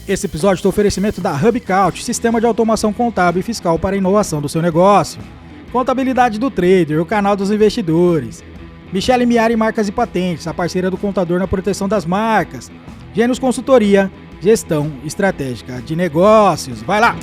Esse episódio tem oferecimento da HubCount, sistema de automação contábil e fiscal para a inovação do seu negócio. Contabilidade do Trader, o canal dos investidores. Michele Miari Marcas e Patentes, a parceira do contador na proteção das marcas. Gênios Consultoria, gestão estratégica de negócios. Vai lá!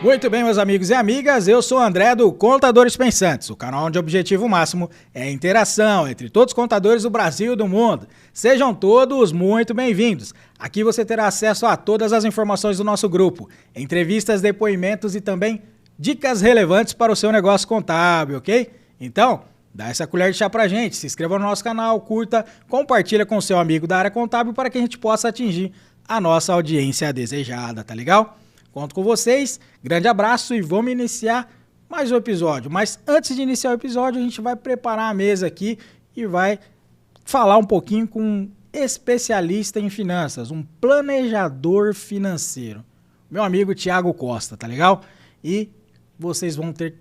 Muito bem, meus amigos e amigas, eu sou o André do Contadores Pensantes, o canal onde o objetivo máximo é a interação entre todos os contadores do Brasil e do mundo. Sejam todos muito bem-vindos. Aqui você terá acesso a todas as informações do nosso grupo, entrevistas, depoimentos e também dicas relevantes para o seu negócio contábil, ok? Então, dá essa colher de chá pra gente, se inscreva no nosso canal, curta, compartilha com o seu amigo da área contábil para que a gente possa atingir a nossa audiência desejada, tá legal? Conto com vocês, grande abraço e vamos iniciar mais um episódio. Mas antes de iniciar o episódio, a gente vai preparar a mesa aqui e vai falar um pouquinho com um especialista em finanças, um planejador financeiro. Meu amigo Thiago Costa, tá legal? E vocês vão ter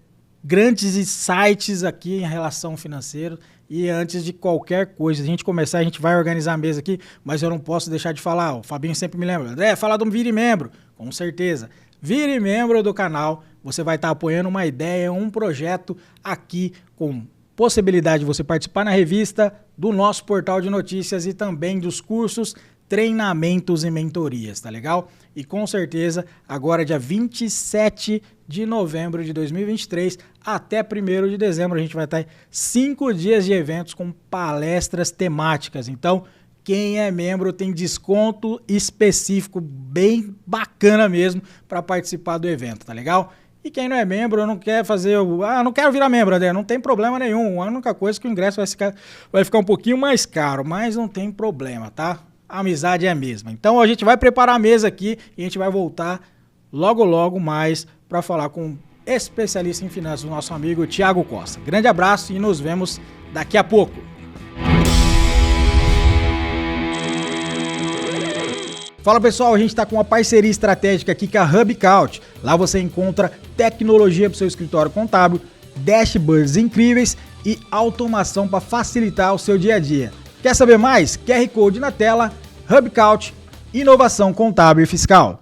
grandes insights aqui em relação ao financeiro. E antes de qualquer coisa, a gente começar, a gente vai organizar a mesa aqui, mas eu não posso deixar de falar, o Fabinho sempre me lembra, André, fala do Vire Membro, com certeza. Vire membro do canal, você vai estar apoiando uma ideia, um projeto aqui com possibilidade de você participar na revista, do nosso portal de notícias e também dos cursos, treinamentos e mentorias, tá legal? E com certeza, agora dia 27 de novembro de 2023 até 1º de dezembro, a gente vai estar 5 dias de eventos com palestras temáticas. Então, quem é membro tem desconto específico, bem bacana mesmo, para participar do evento, tá legal? E quem não é membro, não quer fazer não quero virar membro, André, não tem problema nenhum. A única coisa é que o ingresso vai ficar um pouquinho mais caro, mas não tem problema, tá? A amizade é a mesma. Então a gente vai preparar a mesa aqui e a gente vai voltar logo mais para falar com um especialista em finanças, o nosso amigo Thiago Costa. Grande abraço e nos vemos daqui a pouco. Fala pessoal, a gente está com uma parceria estratégica aqui com a HubCount. Lá você encontra tecnologia para o seu escritório contábil, dashboards incríveis e automação para facilitar o seu dia a dia. Quer saber mais? QR Code na tela, HubCount, inovação contábil e fiscal.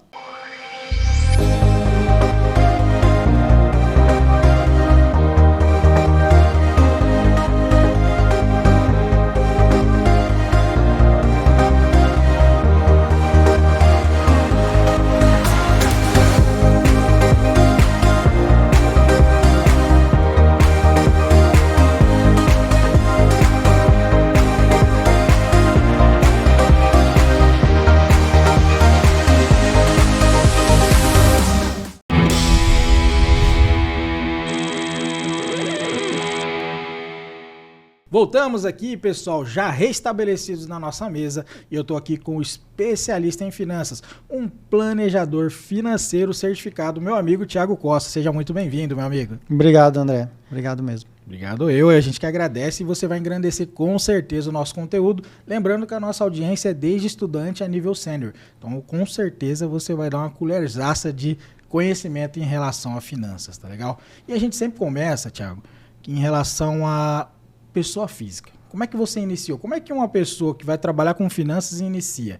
Voltamos aqui, pessoal, já restabelecidos na nossa mesa e eu estou aqui com o especialista em finanças, um planejador financeiro certificado, meu amigo Thiago Costa. Seja muito bem-vindo, meu amigo. Obrigado, André. Obrigado mesmo. Obrigado a gente que agradece e você vai engrandecer com certeza o nosso conteúdo. Lembrando que a nossa audiência é desde estudante a nível sênior, então com certeza você vai dar uma colherzaça de conhecimento em relação a finanças, tá legal? E a gente sempre começa, Thiago, em relação a pessoa física. Como é que você iniciou? Como é que uma pessoa que vai trabalhar com finanças inicia?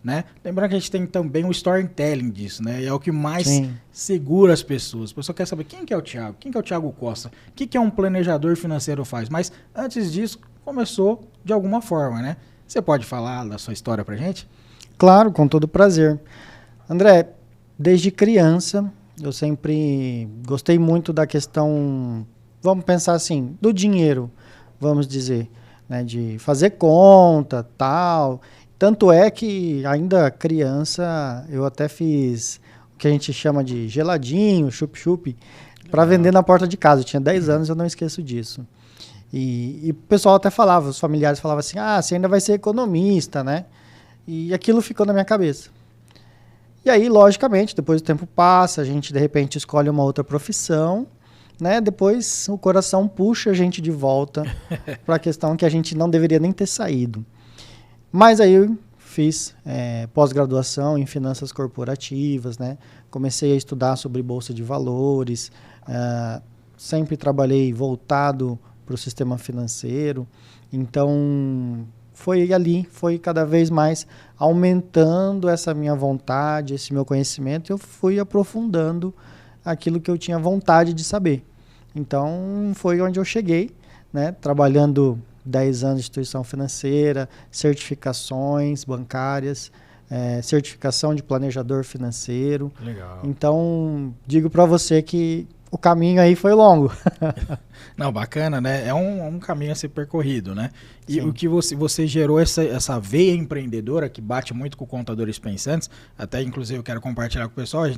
Né? Lembrando que a gente tem também o storytelling disso, né? E é o que mais segura as pessoas. A pessoa quer saber quem que é o Thiago, quem que é o Thiago Costa, o que é um planejador financeiro faz. Mas antes disso, começou de alguma forma, né? Você pode falar da sua história pra gente? Claro, com todo prazer. André, desde criança, eu sempre gostei muito da questão, vamos pensar assim, do dinheiro, vamos dizer, né, de fazer conta, tal. Tanto é que ainda criança eu até fiz o que a gente chama de geladinho, chup-chup, para vender na porta de casa. Eu tinha 10 anos, eu não esqueço disso. E o pessoal até falava, os familiares falavam assim, você ainda vai ser economista, né? E aquilo ficou na minha cabeça. E aí, logicamente, depois o tempo passa, a gente de repente escolhe uma outra profissão, né? Depois o coração puxa a gente de volta para a questão que a gente não deveria nem ter saído. Mas aí eu fiz pós-graduação em finanças corporativas, né? Comecei a estudar sobre bolsa de valores, sempre trabalhei voltado para o sistema financeiro. Então, foi cada vez mais aumentando essa minha vontade, esse meu conhecimento, eu fui aprofundando aquilo que eu tinha vontade de saber. Então, foi onde eu cheguei, né? Trabalhando 10 anos de instituição financeira, certificações bancárias, certificação de planejador financeiro. Legal. Então, digo para você que o caminho aí foi longo. Não, bacana, né? É um caminho a ser percorrido, né? E Sim. o que você gerou essa veia empreendedora que bate muito com contadores pensantes, até inclusive eu quero compartilhar com o pessoal, eu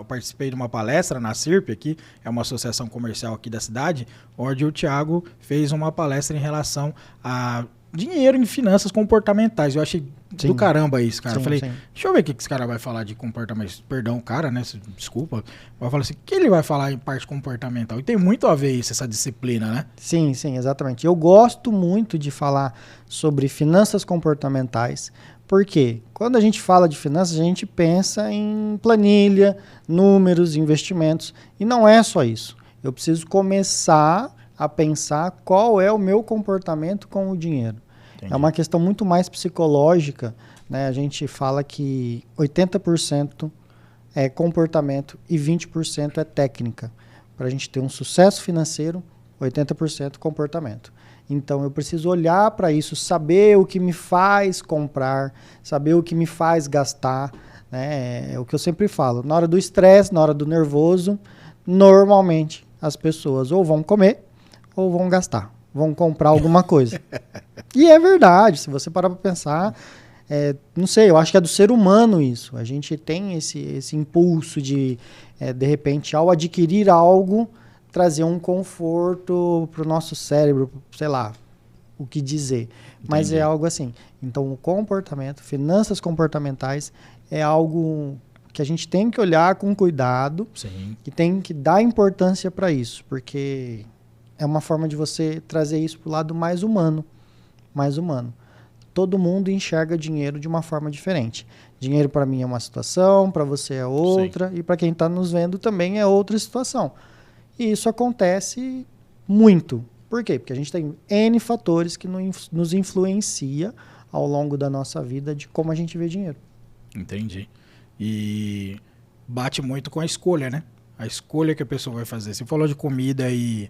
participei de uma palestra na CIRP aqui, é uma associação comercial aqui da cidade, onde o Thiago fez uma palestra em relação a dinheiro em finanças comportamentais. Eu achei Sim. do caramba isso, cara. Sim, Eu falei, sim. deixa eu ver o que esse cara vai falar de comportamento. Perdão, cara, né? Desculpa. Eu falei assim, o que ele vai falar em parte comportamental? E tem muito a ver isso, essa disciplina, né? Sim, sim, exatamente. Eu gosto muito de falar sobre finanças comportamentais, porque quando a gente fala de finanças, a gente pensa em planilha, números, investimentos, e não é só isso. Eu preciso começar a pensar qual é o meu comportamento com o dinheiro. Entendi. É uma questão muito mais psicológica, né? A gente fala que 80% é comportamento e 20% é técnica. Para a gente ter um sucesso financeiro, 80% comportamento. Então eu preciso olhar para isso, saber o que me faz comprar, saber o que me faz gastar, né? É o que eu sempre falo. Na hora do estresse, na hora do nervoso, normalmente as pessoas ou vão comer ou vão gastar, vão comprar alguma coisa. E é verdade, se você parar para pensar, não sei, eu acho que é do ser humano isso. A gente tem esse impulso de repente, ao adquirir algo, trazer um conforto para o nosso cérebro, sei lá, o que dizer. Mas Entendi. é algo assim. Então, o comportamento, finanças comportamentais, é algo que a gente tem que olhar com cuidado, Sim. que tem que dar importância para isso, porque é uma forma de você trazer isso para o lado mais humano. Mais humano. Todo mundo enxerga dinheiro de uma forma diferente. Dinheiro para mim é uma situação, para você é outra, e para quem está nos vendo também é outra situação. E isso acontece muito. Por quê? Porque a gente tem N fatores que nos influencia ao longo da nossa vida de como a gente vê dinheiro. Entendi. E bate muito com a escolha, né? A escolha que a pessoa vai fazer. Você falou de comida e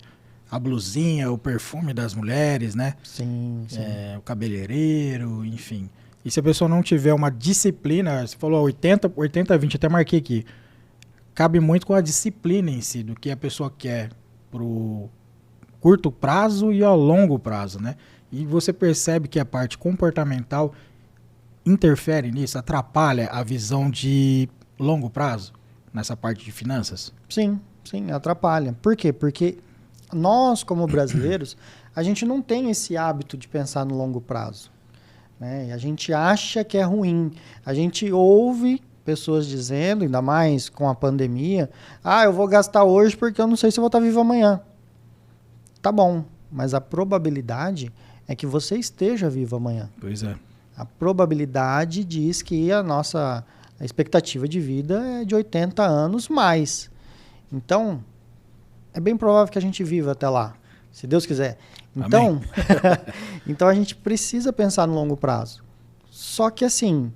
a blusinha, o perfume das mulheres, né? Sim, sim. O cabeleireiro, enfim. E se a pessoa não tiver uma disciplina, você falou 80-20, até marquei aqui. Cabe muito com a disciplina em si, do que a pessoa quer pro curto prazo e ao longo prazo, né? E você percebe que a parte comportamental interfere nisso, atrapalha a visão de longo prazo nessa parte de finanças? Sim, sim, atrapalha. Por quê? Porque nós, como brasileiros, a gente não tem esse hábito de pensar no longo prazo, né? E a gente acha que é ruim. A gente ouve pessoas dizendo, ainda mais com a pandemia, eu vou gastar hoje porque eu não sei se eu vou estar vivo amanhã. Tá bom, mas a probabilidade é que você esteja vivo amanhã. Pois é. A probabilidade diz que a expectativa de vida é de 80 anos mais. Então, é bem provável que a gente viva até lá, se Deus quiser. Então, então a gente precisa pensar no longo prazo. Só que assim,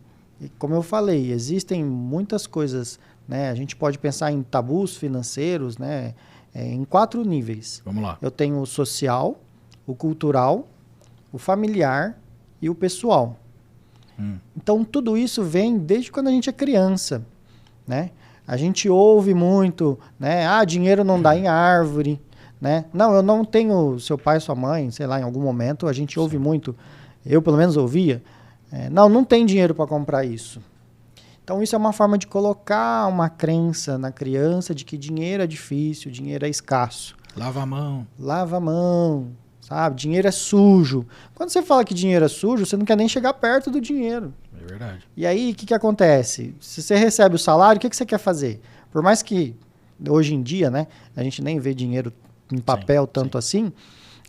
como eu falei, existem muitas coisas, né? A gente pode pensar em tabus financeiros, né? Em 4 níveis. Vamos lá. Eu tenho o social, o cultural, o familiar e o pessoal. Então, tudo isso vem desde quando a gente é criança, né? A gente ouve muito, né? Dinheiro não dá em árvore, né? Não, eu não tenho seu pai, sua mãe, sei lá, em algum momento a gente ouve muito, eu pelo menos ouvia, não tem dinheiro para comprar isso. Então, isso é uma forma de colocar uma crença na criança de que dinheiro é difícil, dinheiro é escasso. Lava a mão. Lava a mão, sabe? Dinheiro é sujo. Quando você fala que dinheiro é sujo, você não quer nem chegar perto do dinheiro. É verdade. E aí, o que acontece? Se você recebe o salário, o que você quer fazer? Por mais que, hoje em dia, né, a gente nem vê dinheiro em papel tanto assim,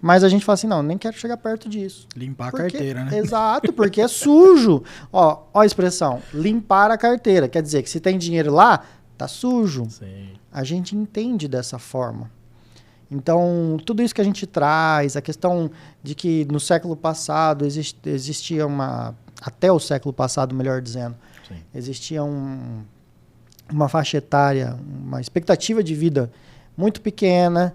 mas a gente fala assim, não, nem quero chegar perto disso. Limpar a carteira, né? Exato, porque é sujo. Ó a expressão, limpar a carteira. Quer dizer que se tem dinheiro lá, tá sujo. Sim. A gente entende dessa forma. Então, tudo isso que a gente traz, a questão de que no século passado existia até o século passado, melhor dizendo, Sim. existia uma faixa etária, uma expectativa de vida muito pequena,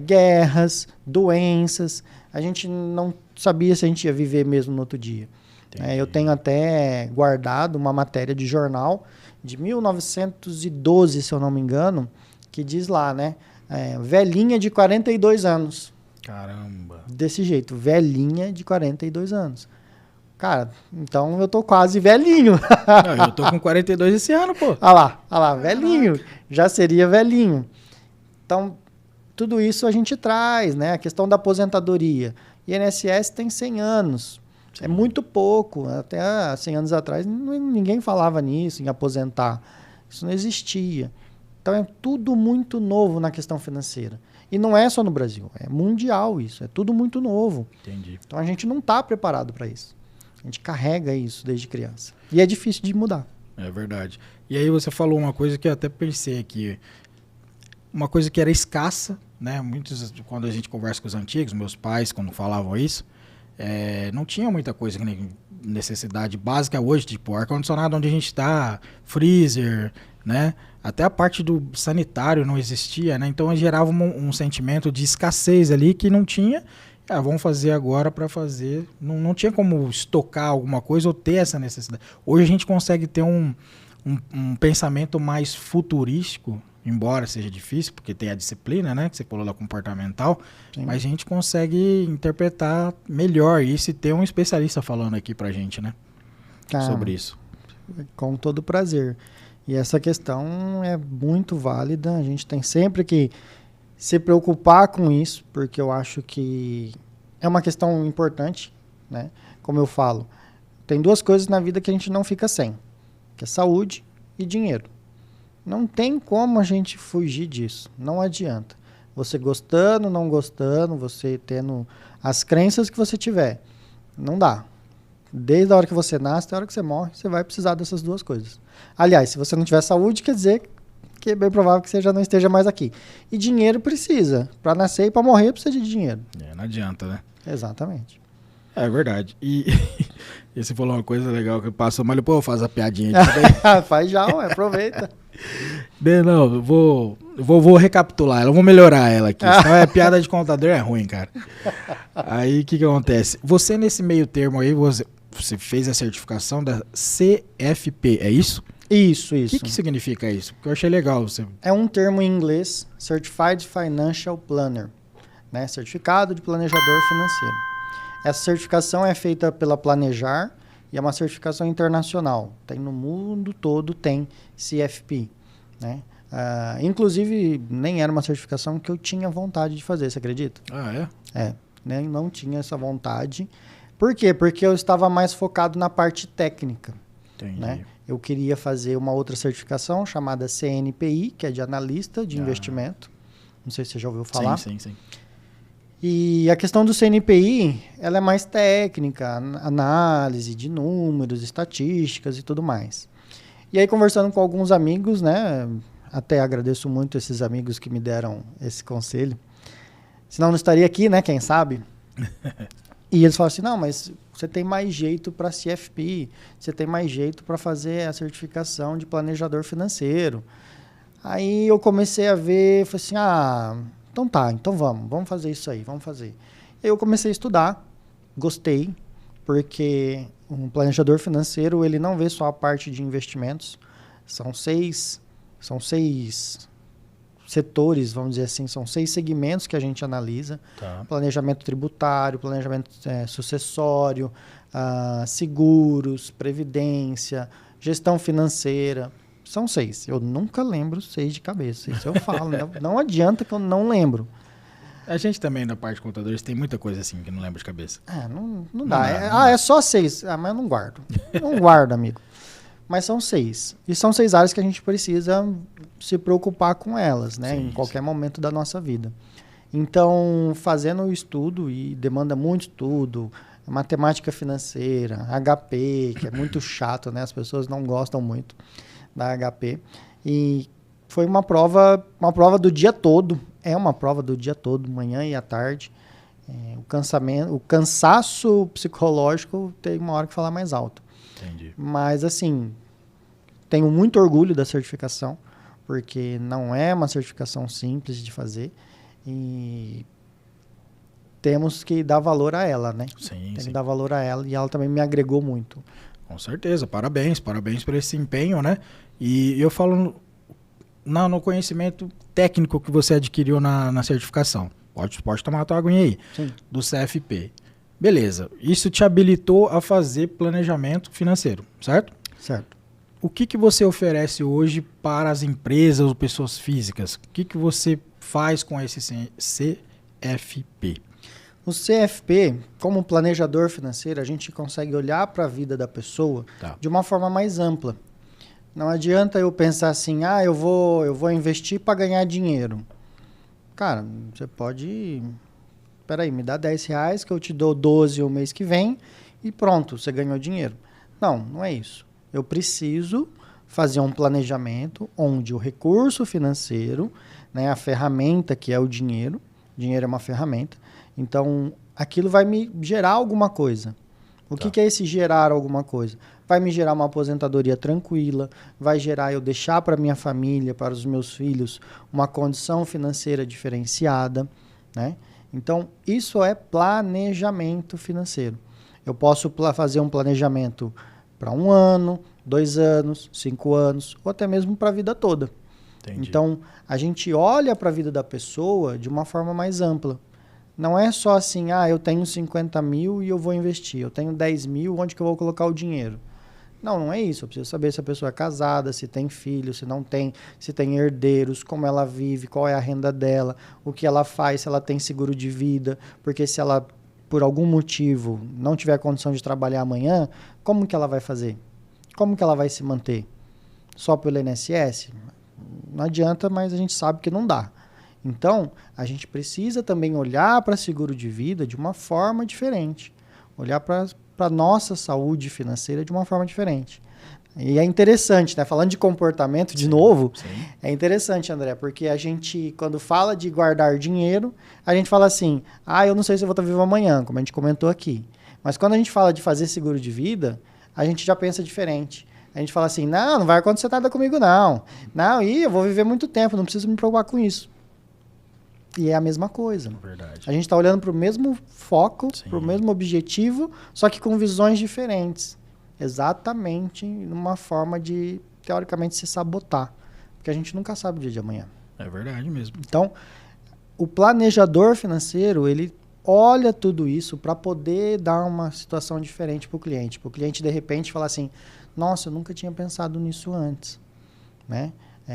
guerras, doenças, a gente não sabia se a gente ia viver mesmo no outro dia. Eu tenho até guardado uma matéria de jornal de 1912, se eu não me engano, que diz lá, né? Velhinha de 42 anos. Caramba. Desse jeito, velhinha de 42 anos. Cara, então eu tô quase velhinho. Não, eu tô com 42 esse ano, pô. Olha lá, velhinho. Já seria velhinho. Então, tudo isso a gente traz, né? A questão da aposentadoria. INSS tem 100 anos. Sim. É muito pouco. Até 100 anos atrás, ninguém falava nisso, em aposentar. Isso não existia. Então, é tudo muito novo na questão financeira. E não é só no Brasil, é mundial isso. É tudo muito novo. Entendi. Então, a gente não está preparado para isso. A gente carrega isso desde criança. E é difícil de mudar. É verdade. E aí você falou uma coisa que eu até pensei aqui. Uma coisa que era escassa, né? Muitos, quando a gente conversa com os antigos, meus pais, quando falavam isso, não tinha muita coisa, necessidade básica hoje, tipo ar-condicionado onde a gente está, freezer, né? Até a parte do sanitário não existia, né? Então gerava um sentimento de escassez ali que não tinha. Vamos fazer agora para fazer. Não tinha como estocar alguma coisa ou ter essa necessidade. Hoje a gente consegue ter um pensamento mais futurístico, embora seja difícil, porque tem a disciplina, né, que você falou da comportamental, sim, mas a gente consegue interpretar melhor isso e ter um especialista falando aqui pra gente, né, sobre isso. Com todo prazer. E essa questão é muito válida, a gente tem sempre que se preocupar com isso, porque eu acho que é uma questão importante, né? Como eu falo, tem duas coisas na vida que a gente não fica sem, que é saúde e dinheiro. Não tem como a gente fugir disso, não adianta. Você gostando, não gostando, você tendo as crenças que você tiver, não dá. Desde a hora que você nasce até a hora que você morre, você vai precisar dessas duas coisas. Aliás, se você não tiver saúde, quer dizer que é bem provável que você já não esteja mais aqui. E dinheiro precisa. Para nascer e para morrer precisa de dinheiro. Não adianta, né? Exatamente. É verdade. E você falou uma coisa legal que passou, mas depois eu faço a piadinha aqui. Faz já, aproveita. Não, vou recapitular ela, vou melhorar ela aqui. Senão piada de contador é ruim, cara. Aí o que acontece? Você nesse meio termo aí, você fez a certificação da CFP, é isso? Isso. O que significa isso? Porque eu achei legal. É um termo em inglês, Certified Financial Planner, né? Certificado de Planejador Financeiro. Essa certificação é feita pela Planejar e é uma certificação internacional. Tem no mundo todo, tem CFP, né? Inclusive, nem era uma certificação que eu tinha vontade de fazer, você acredita? Ah, é? É, nem não tinha essa vontade. Por quê? Porque eu estava mais focado na parte técnica. Entendi. Né? Eu queria fazer uma outra certificação chamada CNPI, que é de analista de investimento. Não sei se você já ouviu falar. Sim. E a questão do CNPI, ela é mais técnica, análise de números, estatísticas e tudo mais. E aí, conversando com alguns amigos, né? Até agradeço muito esses amigos que me deram esse conselho. Senão não estaria aqui, né? Quem sabe? E eles falaram assim, não, mas você tem mais jeito para CFP, você tem mais jeito para fazer a certificação de planejador financeiro. Aí eu comecei a ver, falei assim, então tá, então vamos fazer isso aí, vamos fazer. E eu comecei a estudar, gostei, porque um planejador financeiro, ele não vê só a parte de investimentos, são seis setores, vamos dizer assim, são 6 segmentos que a gente analisa. Tá. Planejamento tributário, planejamento sucessório, seguros, previdência, gestão financeira. São 6. Eu nunca lembro 6 de cabeça. Isso eu falo. Não adianta que eu não lembro. A gente também, na parte de contadores, tem muita coisa assim que não lembra de cabeça. Não dá. É só 6. Mas eu não guardo. Não guardo, amigo. Mas são 6. E são 6 áreas que a gente precisa se preocupar com elas, né? Sim, em qualquer momento da nossa vida. Então, fazendo o estudo, e demanda muito estudo, matemática financeira, HP, que é muito chato, né? As pessoas não gostam muito da HP. E foi uma prova do dia todo. é uma prova do dia todo, manhã e à tarde. O cansaço psicológico tem uma hora que falar mais alto. Entendi. Mas, assim, tenho muito orgulho da certificação, porque não é uma certificação simples de fazer e temos que dar valor a ela, né? Sim, Tem que dar valor a ela e ela também me agregou muito. Com certeza, parabéns por esse empenho, né? E eu falo no conhecimento técnico que você adquiriu na certificação. Pode tomar a tua aguinha aí. Sim. Do CFP. Beleza, isso te habilitou a fazer planejamento financeiro, certo? Certo. O que você oferece hoje para as empresas ou pessoas físicas? O que você faz com esse CFP? O CFP, como planejador financeiro, a gente consegue olhar para a vida da pessoa de uma forma mais ampla. Não adianta eu pensar assim, eu vou investir para ganhar dinheiro. Cara, você pode... Peraí, me dá R$10 que eu te dou 12 o mês que vem e pronto, você ganhou dinheiro. Não é isso. Eu preciso fazer um planejamento onde o recurso financeiro, né, a ferramenta que é o dinheiro é uma ferramenta, então aquilo vai me gerar alguma coisa. O que é esse gerar alguma coisa? Vai me gerar uma aposentadoria tranquila, vai gerar eu deixar para minha família, para os meus filhos, uma condição financeira diferenciada, né? Então, isso é planejamento financeiro. Eu posso fazer um planejamento para 1 ano, 2 anos, 5 anos, ou até mesmo para a vida toda. Entendi. Então, a gente olha para a vida da pessoa de uma forma mais ampla. Não é só assim, eu tenho 50 mil e eu vou investir. Eu tenho 10 mil, onde que eu vou colocar o dinheiro? Não é isso. Eu preciso saber se a pessoa é casada, se tem filho, se não tem, se tem herdeiros, como ela vive, qual é a renda dela, o que ela faz, se ela tem seguro de vida. Porque se ela, por algum motivo, não tiver condição de trabalhar amanhã, como que ela vai fazer? Como que ela vai se manter? Só pelo INSS? Não adianta, mas a gente sabe que não dá. Então, a gente precisa também olhar para seguro de vida de uma forma diferente. Olhar para a nossa saúde financeira de uma forma diferente. E é interessante, né? Falando de comportamento de novo, é interessante, André, porque a gente, quando fala de guardar dinheiro, a gente fala assim, eu não sei se eu vou estar vivo amanhã, como a gente comentou aqui. Mas quando a gente fala de fazer seguro de vida, a gente já pensa diferente. A gente fala assim, não vai acontecer nada comigo, não. Eu vou viver muito tempo, não preciso me preocupar com isso. E é a mesma coisa. Verdade. A gente está olhando para o mesmo foco, para o mesmo objetivo, só que com visões diferentes. Exatamente numa forma de, teoricamente, se sabotar. Porque a gente nunca sabe o dia de amanhã. É verdade mesmo. Então, o planejador financeiro, ele olha tudo isso para poder dar uma situação diferente para o cliente. Para o cliente, de repente, falar assim, nossa, eu nunca tinha pensado nisso antes, né?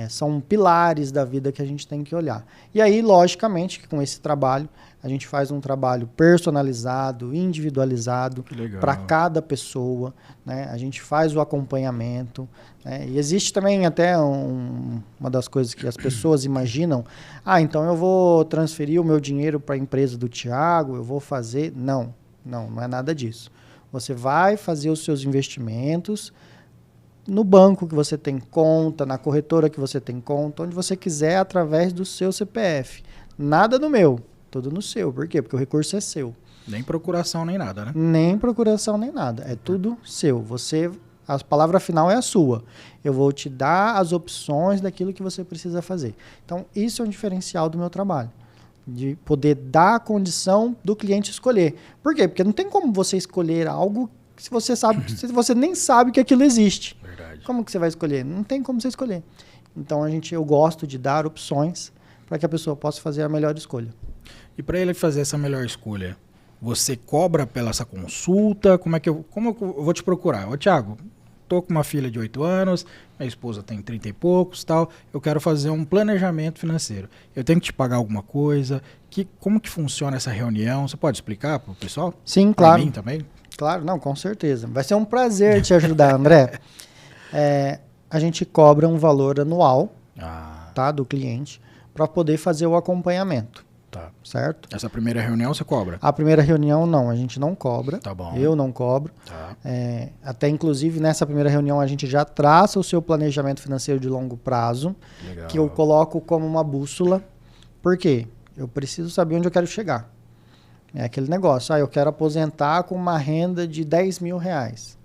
São pilares da vida que a gente tem que olhar. E aí, logicamente, que com esse trabalho, a gente faz um trabalho personalizado, individualizado para cada pessoa, né? A gente faz o acompanhamento, né? E existe também até uma das coisas que as pessoas imaginam, então eu vou transferir o meu dinheiro para a empresa do Thiago, eu vou fazer... Não é nada disso. Você vai fazer os seus investimentos no banco que você tem conta, na corretora que você tem conta, onde você quiser, através do seu CPF. Nada no meu, tudo no seu. Por quê? Porque o recurso é seu. Nem procuração, nem nada, né? Nem procuração, nem nada. É tudo seu. A palavra final é a sua. Eu vou te dar as opções daquilo que você precisa fazer. Então, isso é um diferencial do meu trabalho. De poder dar a condição do cliente escolher. Por quê? Porque não tem como você escolher algo se você nem sabe que aquilo existe. Verdade. Como que você vai escolher? Não tem como você escolher. Então, eu gosto de dar opções para que a pessoa possa fazer a melhor escolha. E para ele fazer essa melhor escolha, você cobra pela essa consulta? Como eu vou te procurar? Ô, Thiago, tô com uma filha de 8 anos, minha esposa tem 30 e poucos, tal. Eu quero fazer um planejamento financeiro. Eu tenho que te pagar alguma coisa? Como que funciona essa reunião? Você pode explicar para o pessoal? Sim, pra claro. Mim também? Claro, não, com certeza. Vai ser um prazer te ajudar, André. A gente cobra um valor anual do cliente para poder fazer o acompanhamento. Tá. Certo? Essa primeira reunião você cobra? A primeira reunião não, a gente não cobra. Tá bom. Eu não cobro. Tá. Até inclusive nessa primeira reunião a gente já traça o seu planejamento financeiro de longo prazo, Legal. que eu coloco como uma bússola. Por quê? Eu preciso saber onde eu quero chegar. É aquele negócio, eu quero aposentar com uma renda de R$10.000.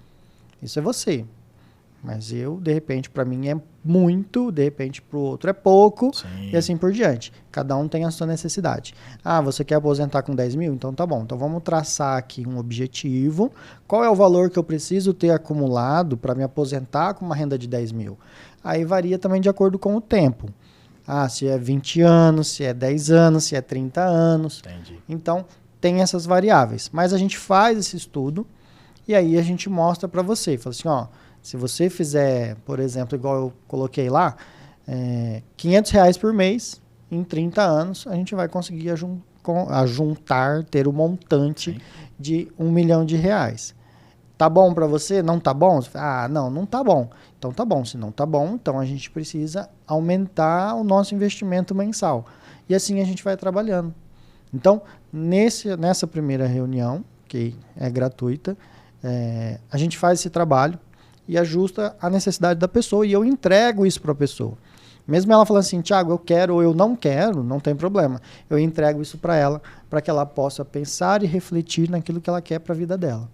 Isso é você. Mas eu, de repente, para mim é muito, de repente para o outro é pouco, Sim. e assim por diante. Cada um tem a sua necessidade. Você quer aposentar com 10 mil? Então tá bom. Então vamos traçar aqui um objetivo. Qual é o valor que eu preciso ter acumulado para me aposentar com uma renda de 10 mil? Aí varia também de acordo com o tempo. Se é 20 anos, se é 10 anos, se é 30 anos. Entendi. Então tem essas variáveis. Mas a gente faz esse estudo e aí a gente mostra para você. Fala assim, se você fizer, por exemplo, igual eu coloquei lá, R$500 por mês, em 30 anos, a gente vai conseguir ajuntar, ter o montante Sim. de R$1 milhão. Tá bom para você? Não tá bom? Não tá bom. Então tá bom. Se não tá bom, então a gente precisa aumentar o nosso investimento mensal. E assim a gente vai trabalhando. Então, nessa primeira reunião, que é gratuita, a gente faz esse trabalho e ajusta a necessidade da pessoa e eu entrego isso para a pessoa. Mesmo ela falando assim, Thiago, eu quero ou eu não quero, não tem problema. Eu entrego isso para ela, para que ela possa pensar e refletir naquilo que ela quer para a vida dela.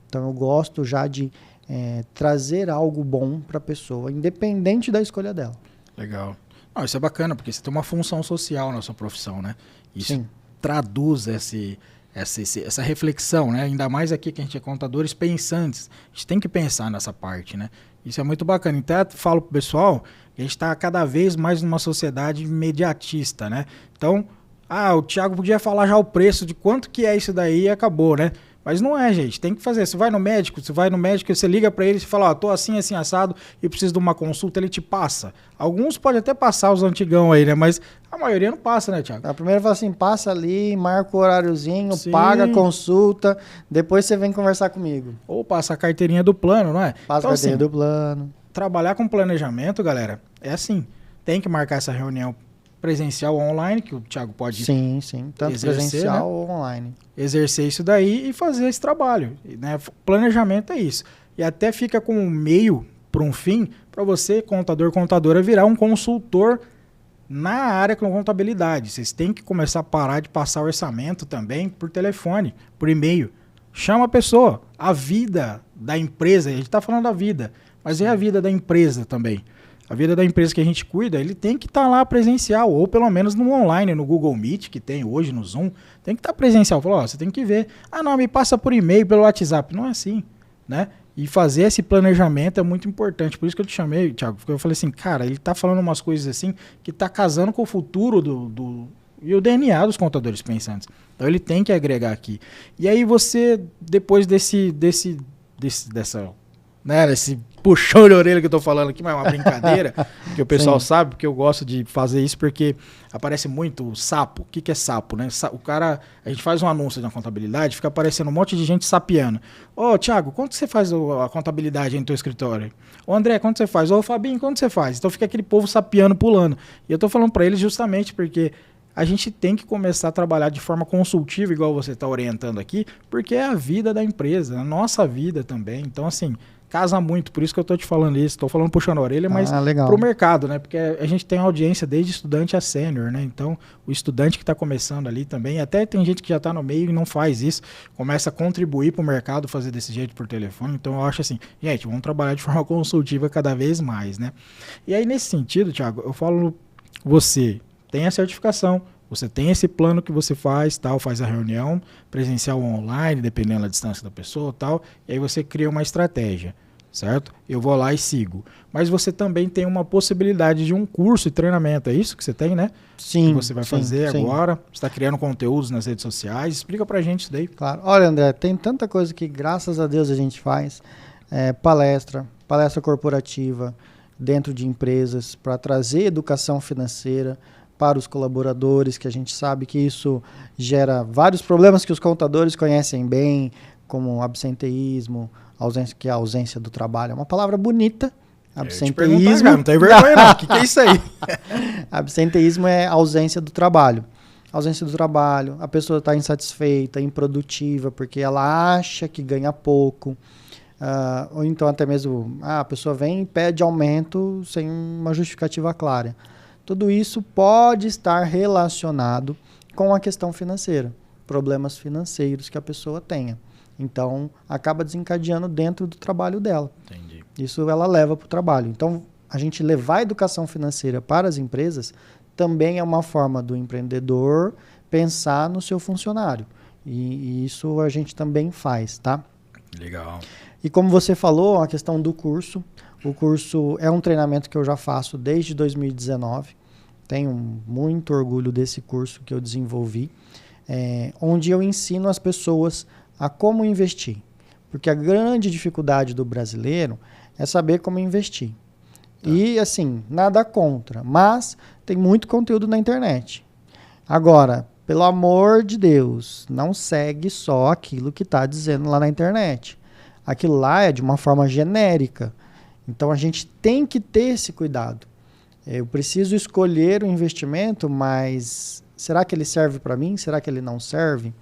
Então eu gosto já de trazer algo bom para a pessoa, independente da escolha dela. Legal. Isso é bacana, porque você tem uma função social na sua profissão, né? Isso Sim. traduz essa reflexão, né? Ainda mais aqui que a gente é contadores pensantes. A gente tem que pensar nessa parte, né? Isso é muito bacana. Então, eu falo pro pessoal que a gente está cada vez mais numa sociedade imediatista, né? Então, o Thiago podia falar já o preço de quanto que é isso daí e acabou, né? Mas não é, gente. Tem que fazer. Você vai no médico, você liga para ele e fala, tô assim, assim, assado e preciso de uma consulta, ele te passa. Alguns podem até passar os antigão aí, né? Mas a maioria não passa, né, Thiago? A primeira fala assim, passa ali, marca o horáriozinho, Sim. paga a consulta, depois você vem conversar comigo. Ou passa a carteirinha do plano, não é? Passa Então, a carteirinha do plano. Trabalhar com planejamento, galera, é assim. Tem que marcar essa reunião presencial ou online, que o Thiago pode Sim. Tanto exercer, presencial, né? ou online. Exercer isso daí e fazer esse trabalho, né? Planejamento é isso. E até fica com um meio para um fim para você, contadora, virar um consultor na área com contabilidade. Vocês têm que começar a parar de passar orçamento também por telefone, por e-mail. Chama a pessoa. A vida da empresa, a gente está falando da vida, mas é a vida da empresa também. A vida da empresa que a gente cuida, ele tem que estar lá presencial, ou pelo menos no online, no Google Meet, que tem hoje no Zoom, tem que estar presencial. Falou, você tem que ver. Não, me passa por e-mail, pelo WhatsApp. Não é assim, né? E fazer esse planejamento é muito importante. Por isso que eu te chamei, Thiago, porque eu falei assim, cara, ele tá falando umas coisas assim que tá casando com o futuro e o DNA dos contadores pensantes. Então ele tem que agregar aqui. E aí você, depois dessa, né, esse puxão de orelha que eu tô falando aqui, mas é uma brincadeira, que o pessoal sabe, porque eu gosto de fazer isso, porque aparece muito sapo. O que é sapo, né? A gente faz um anúncio na contabilidade, fica aparecendo um monte de gente sapeando. Thiago, quanto você faz a contabilidade aí no teu escritório? André, quanto você faz? Fabinho, quanto você faz? Então fica aquele povo sapeando, pulando. E eu tô falando para eles justamente porque a gente tem que começar a trabalhar de forma consultiva, igual você está orientando aqui, porque é a vida da empresa, a nossa vida também. Então, assim, casa muito, por isso que eu estou te falando isso. Estou falando puxando a orelha, mas para o mercado, né? Porque a gente tem audiência desde estudante a sênior, né? Então, o estudante que está começando ali também, até tem gente que já está no meio e não faz isso, começa a contribuir para o mercado fazer desse jeito por telefone. Então, eu acho assim, gente, vamos trabalhar de forma consultiva cada vez mais, né? E aí, nesse sentido, Thiago, eu falo, você tem a certificação, você tem esse plano que você faz, tal, faz a reunião presencial ou online, dependendo da distância da pessoa, tal, e aí você cria uma estratégia, certo? Eu vou lá e sigo. Mas você também tem uma possibilidade de um curso e treinamento, é isso que você tem, né? Sim. Que você vai fazer agora, você está criando conteúdos nas redes sociais, explica pra gente isso daí. Claro. Olha, André, tem tanta coisa que graças a Deus a gente faz, palestra corporativa dentro de empresas para trazer educação financeira para os colaboradores, que a gente sabe que isso gera vários problemas que os contadores conhecem bem, como absenteísmo, que é a ausência do trabalho. É uma palavra bonita, absenteísmo. Não tem vergonha não, o que é isso aí? Absenteísmo é ausência do trabalho. Ausência do trabalho, a pessoa está insatisfeita, improdutiva, porque ela acha que ganha pouco. Ou então até mesmo a pessoa vem e pede aumento sem uma justificativa clara. Tudo isso pode estar relacionado com a questão financeira, problemas financeiros que a pessoa tenha. Então, acaba desencadeando dentro do trabalho dela. Entendi. Isso ela leva para o trabalho. Então, a gente levar a educação financeira para as empresas também é uma forma do empreendedor pensar no seu funcionário. E isso a gente também faz, tá? Legal. E como você falou, a questão do curso. O curso é um treinamento que eu já faço desde 2019. Tenho muito orgulho desse curso que eu desenvolvi, onde eu ensino as pessoas a como investir. Porque a grande dificuldade do brasileiro é saber como investir. Tá. E, assim, nada contra, mas tem muito conteúdo na internet. Agora, pelo amor de Deus, não segue só aquilo que está dizendo lá na internet. Aquilo lá é de uma forma genérica. Então, a gente tem que ter esse cuidado. Eu preciso escolher o investimento, mas será que ele serve para mim? Será que ele não serve?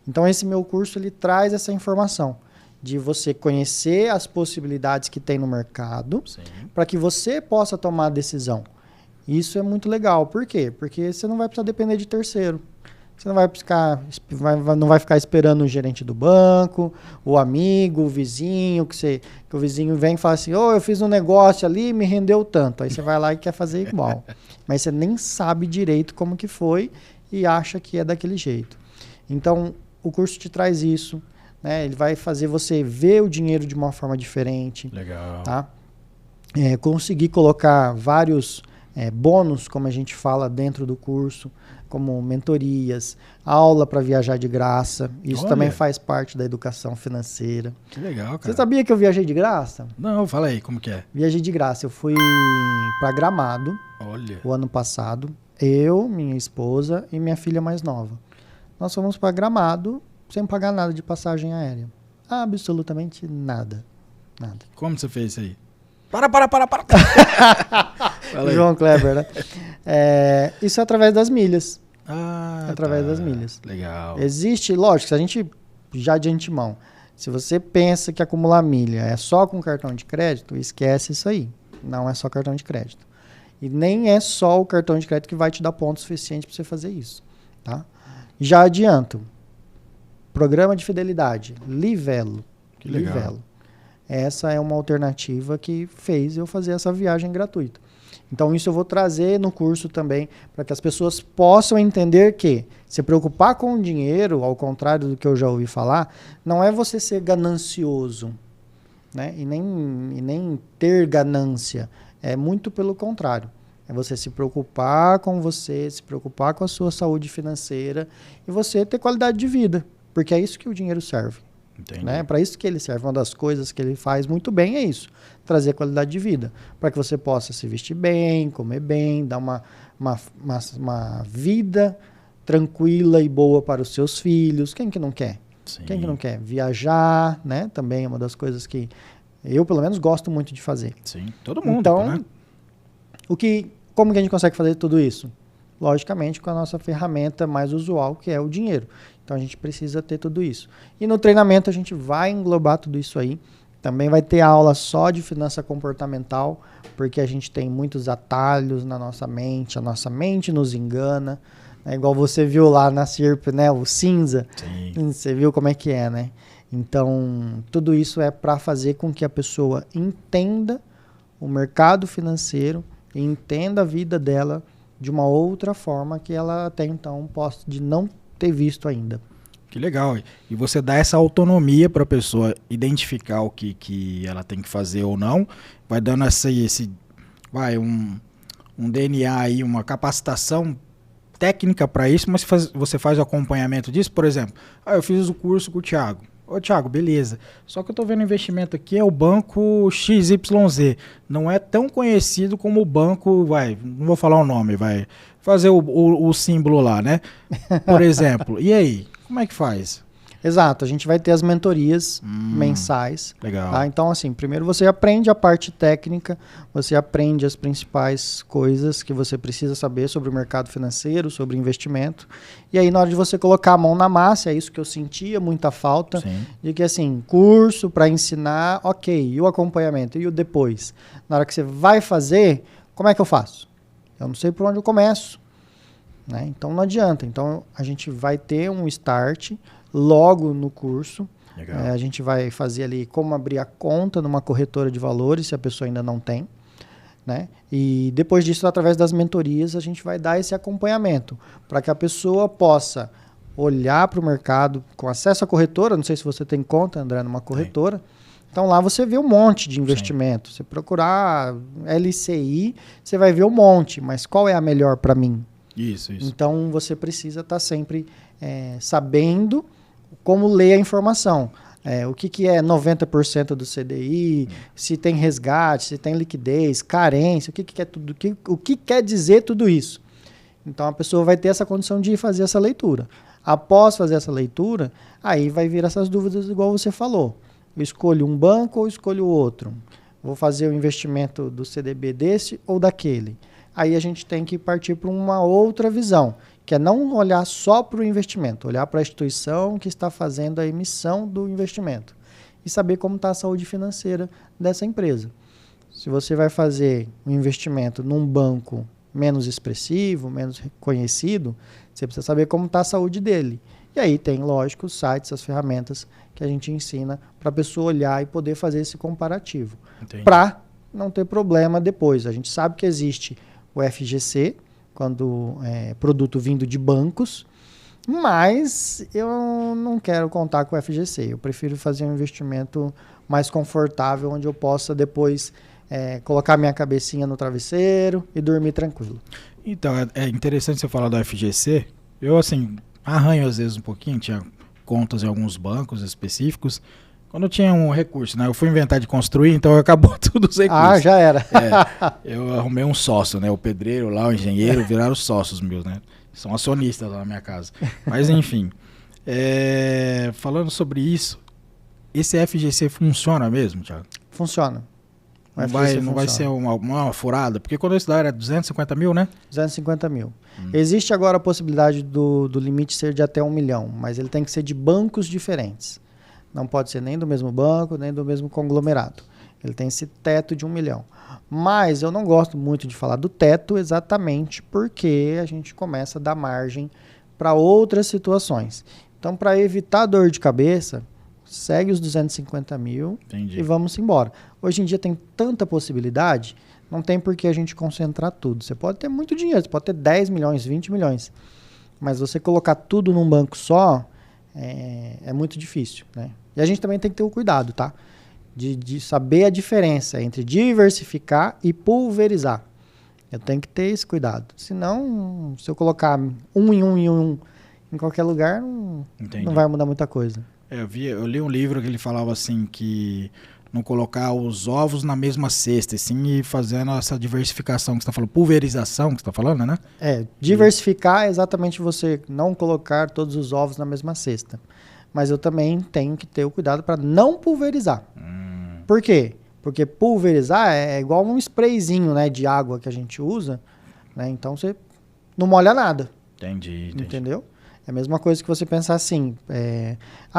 Então, esse meu curso ele traz essa informação de você conhecer as possibilidades que tem no mercado para que você possa tomar a decisão. Isso é muito legal. Por quê? Porque você não vai precisar depender de terceiro. Você não vai ficar esperando o gerente do banco, o amigo, o vizinho, que o vizinho vem e fala assim, eu fiz um negócio ali e me rendeu tanto. Aí você vai lá e quer fazer igual. Mas você nem sabe direito como que foi e acha que é daquele jeito. Então, o curso te traz isso, né? Ele vai fazer você ver o dinheiro de uma forma diferente. Legal. Tá? Conseguir colocar vários bônus, como a gente fala dentro do curso, como mentorias, aula para viajar de graça. Isso também faz parte da educação financeira. Que legal, cara. Você sabia que eu viajei de graça? Não, fala aí, como que é? Viajei de graça. Eu fui para Gramado o ano passado. Eu, minha esposa e minha filha mais nova. Nós fomos para Gramado sem pagar nada de passagem aérea. Absolutamente nada. Nada. Como você fez isso aí? Para. João Kleber, né? Isso é através das milhas. Através das milhas. Legal. Existe, lógico, se a gente já de antemão, se você pensa que acumular milha é só com cartão de crédito, esquece isso aí. Não é só cartão de crédito. E nem é só o cartão de crédito que vai te dar ponto suficiente para você fazer isso. Tá? Já adianto. Programa de fidelidade, Livelo. Que legal. Livelo. Essa é uma alternativa que fez eu fazer essa viagem gratuita. Então, isso eu vou trazer no curso também, para que as pessoas possam entender que se preocupar com o dinheiro, ao contrário do que eu já ouvi falar, não é você ser ganancioso, né? E nem ter ganância. É muito pelo contrário. É você se preocupar com você, se preocupar com a sua saúde financeira e você ter qualidade de vida. Porque é isso que o dinheiro serve. Né? Para isso que ele serve. Uma das coisas que ele faz muito bem é isso. Trazer qualidade de vida. Para que você possa se vestir bem, comer bem, dar uma vida tranquila e boa para os seus filhos. Quem que não quer? Sim. Quem que não quer? Viajar, né? Também é uma das coisas que eu, pelo menos, gosto muito de fazer. Sim, todo mundo. Então, né? Como que a gente consegue fazer tudo isso? Logicamente, com a nossa ferramenta mais usual, que é o dinheiro. Então, a gente precisa ter tudo isso. E no treinamento, a gente vai englobar tudo isso aí. Também vai ter aula só de finança comportamental, porque a gente tem muitos atalhos na nossa mente. A nossa mente nos engana. É igual você viu lá na CIRP, né? O cinza. Sim. Você viu como é que é, né? Então, tudo isso é para fazer com que a pessoa entenda o mercado financeiro e entenda a vida dela de uma outra forma que ela até então pode não ter visto ainda. Que legal. E você dá essa autonomia para a pessoa identificar o que ela tem que fazer ou não. Vai dando um DNA aí, uma capacitação técnica para isso, mas você faz o acompanhamento disso. Por exemplo, eu fiz o curso com o Thiago. Ô, Thiago, beleza. Só que eu tô vendo o investimento aqui, é o banco XYZ. Não é tão conhecido como o banco, não vou falar o nome, vai fazer o símbolo lá, né? Por exemplo. E aí, como é que faz? Exato, a gente vai ter as mentorias mensais. Legal. Tá? Então, assim, primeiro você aprende a parte técnica, você aprende as principais coisas que você precisa saber sobre o mercado financeiro, sobre investimento. E aí, na hora de você colocar a mão na massa, é isso que eu sentia muita falta. Sim. De que, assim, curso para ensinar, ok, e o acompanhamento, e o depois? Na hora que você vai fazer, como é que eu faço? Eu não sei por onde eu começo, né? Então não adianta. Então a gente vai ter um start logo no curso. A gente vai fazer ali como abrir a conta numa corretora de valores, se a pessoa ainda não tem, né? E depois disso, através das mentorias, a gente vai dar esse acompanhamento para que a pessoa possa olhar para o mercado com acesso à corretora. Não sei se você tem conta, André, numa corretora. Então lá você vê um monte de investimento. Você procurar LCI, você vai ver um monte, mas qual é a melhor para mim? Isso. Então você precisa estar sempre sabendo como ler a informação. O que é 90% do CDI, se tem resgate, se tem liquidez, carência, o que quer dizer tudo isso. Então a pessoa vai ter essa condição de fazer essa leitura. Após fazer essa leitura, aí vai vir essas dúvidas igual você falou. Eu escolho um banco ou escolho outro? Vou fazer o investimento do CDB desse ou daquele? Aí a gente tem que partir para uma outra visão, que é não olhar só para o investimento, olhar para a instituição que está fazendo a emissão do investimento e saber como está a saúde financeira dessa empresa. Se você vai fazer um investimento num banco menos expressivo, menos conhecido, você precisa saber como está a saúde dele. E aí tem, lógico, os sites, as ferramentas que a gente ensina para a pessoa olhar e poder fazer esse comparativo. Para não ter problema depois. A gente sabe que existe o FGC, quando produto vindo de bancos, mas eu não quero contar com o FGC. Eu prefiro fazer um investimento mais confortável, onde eu possa depois colocar minha cabecinha no travesseiro e dormir tranquilo. Então, é interessante você falar do FGC. Eu, assim, arranho às vezes um pouquinho, tinha contas em alguns bancos específicos. Quando eu tinha um recurso, né? Eu fui inventar de construir, então acabou tudo os recursos. Ah, já era. Eu arrumei um sócio, né? O pedreiro lá, o engenheiro, viraram sócios meus, né? São acionistas lá na minha casa. Mas enfim, falando sobre isso, esse FGC funciona mesmo, Thiago? Funciona. Não vai ser uma furada? Porque quando eu estudava era 250 mil, né? 250 mil. Existe agora a possibilidade do limite ser de até 1 milhão, mas ele tem que ser de bancos diferentes. Não pode ser nem do mesmo banco, nem do mesmo conglomerado. Ele tem esse teto de 1 milhão. Mas eu não gosto muito de falar do teto exatamente porque a gente começa a dar margem para outras situações. Então, para evitar dor de cabeça, segue os 250 mil. Entendi. E vamos embora. Hoje em dia tem tanta possibilidade, não tem por que a gente concentrar tudo. Você pode ter muito dinheiro, você pode ter 10 milhões, 20 milhões. Mas você colocar tudo num banco só é muito difícil, né? E a gente também tem que ter o cuidado, tá? De saber a diferença entre diversificar e pulverizar. Eu tenho que ter esse cuidado. Senão, se eu colocar um em qualquer lugar, não vai mudar muita coisa. Eu li um livro que ele falava assim que não colocar os ovos na mesma cesta, e sim ir fazendo essa diversificação que você está falando, pulverização que você está falando, né? Diversificar é exatamente você não colocar todos os ovos na mesma cesta. Mas eu também tenho que ter o cuidado para não pulverizar. Por quê? Porque pulverizar é igual um sprayzinho, né, de água que a gente usa, né? Então você não molha nada. Entendi. Entendeu? É a mesma coisa que você pensar assim,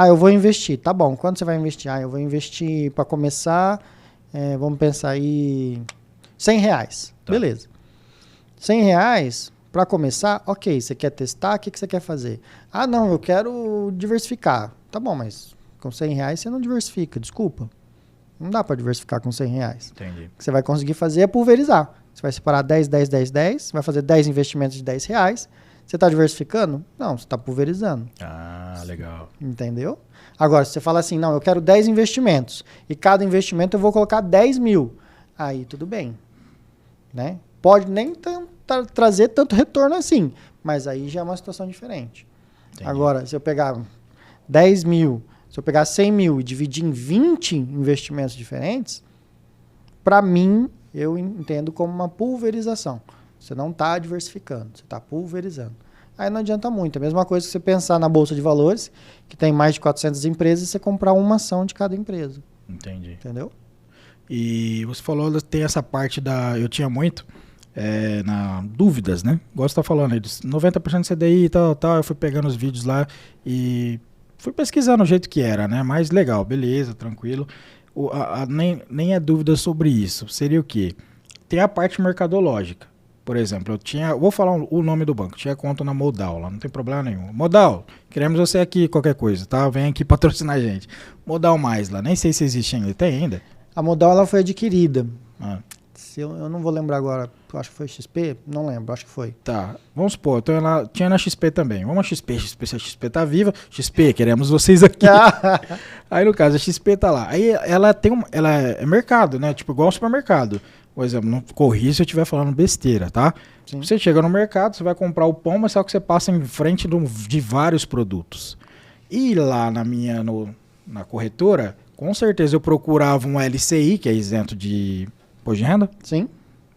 eu vou investir. Tá bom, quando você vai investir? Eu vou investir para começar, vamos pensar aí, R$100. Tá. Beleza. R$100 para começar, ok, você quer testar, o que você quer fazer? Não, eu quero diversificar. Tá bom, mas com R$100 você não diversifica, desculpa. Não dá para diversificar com R$100. Entendi. O que você vai conseguir fazer é pulverizar. Você vai separar 10, 10, 10, 10, vai fazer 10 investimentos de R$10. Você está diversificando? Não, você está pulverizando. Legal. Entendeu? Agora, se você fala assim, não, eu quero 10 investimentos e cada investimento eu vou colocar 10 mil. Aí tudo bem. Né? Pode nem trazer tanto retorno assim, mas aí já é uma situação diferente. Entendi. Agora, se eu pegar 10 mil, se eu pegar 100 mil e dividir em 20 investimentos diferentes, para mim, eu entendo como uma pulverização. Você não está diversificando, você está pulverizando. Aí não adianta muito. É a mesma coisa que você pensar na Bolsa de Valores, que tem mais de 400 empresas, e você comprar uma ação de cada empresa. Entendi. Entendeu? E você falou, tem essa parte eu tinha muito, dúvidas, né? Igual você está falando aí, 90% de CDI e tal, eu fui pegando os vídeos lá e fui pesquisando o jeito que era, né? Mas legal, beleza, tranquilo. Nem é dúvida sobre isso. Seria o quê? Tem a parte mercadológica. Por exemplo, vou falar o nome do banco, tinha conta na Modal, lá não tem problema nenhum. Modal, queremos você aqui, qualquer coisa, tá? Vem aqui patrocinar a gente. Modal mais lá, nem sei se existe ainda, tem ainda? A Modal ela foi adquirida. Ah. Eu não vou lembrar agora, acho que foi XP, não lembro, acho que foi. Tá, vamos supor, então ela tinha na XP também. Vamos a XP, se a XP tá viva, XP, queremos vocês aqui. Aí no caso, a XP tá lá. Aí ela ela é mercado, né? Tipo, igual ao supermercado. Por exemplo, não corrija se eu estiver falando besteira, tá? Sim. Você chega no mercado, você vai comprar o pão, mas só que você passa em frente de vários produtos. E lá na corretora, com certeza eu procurava um LCI, que é isento de imposto de renda. Sim.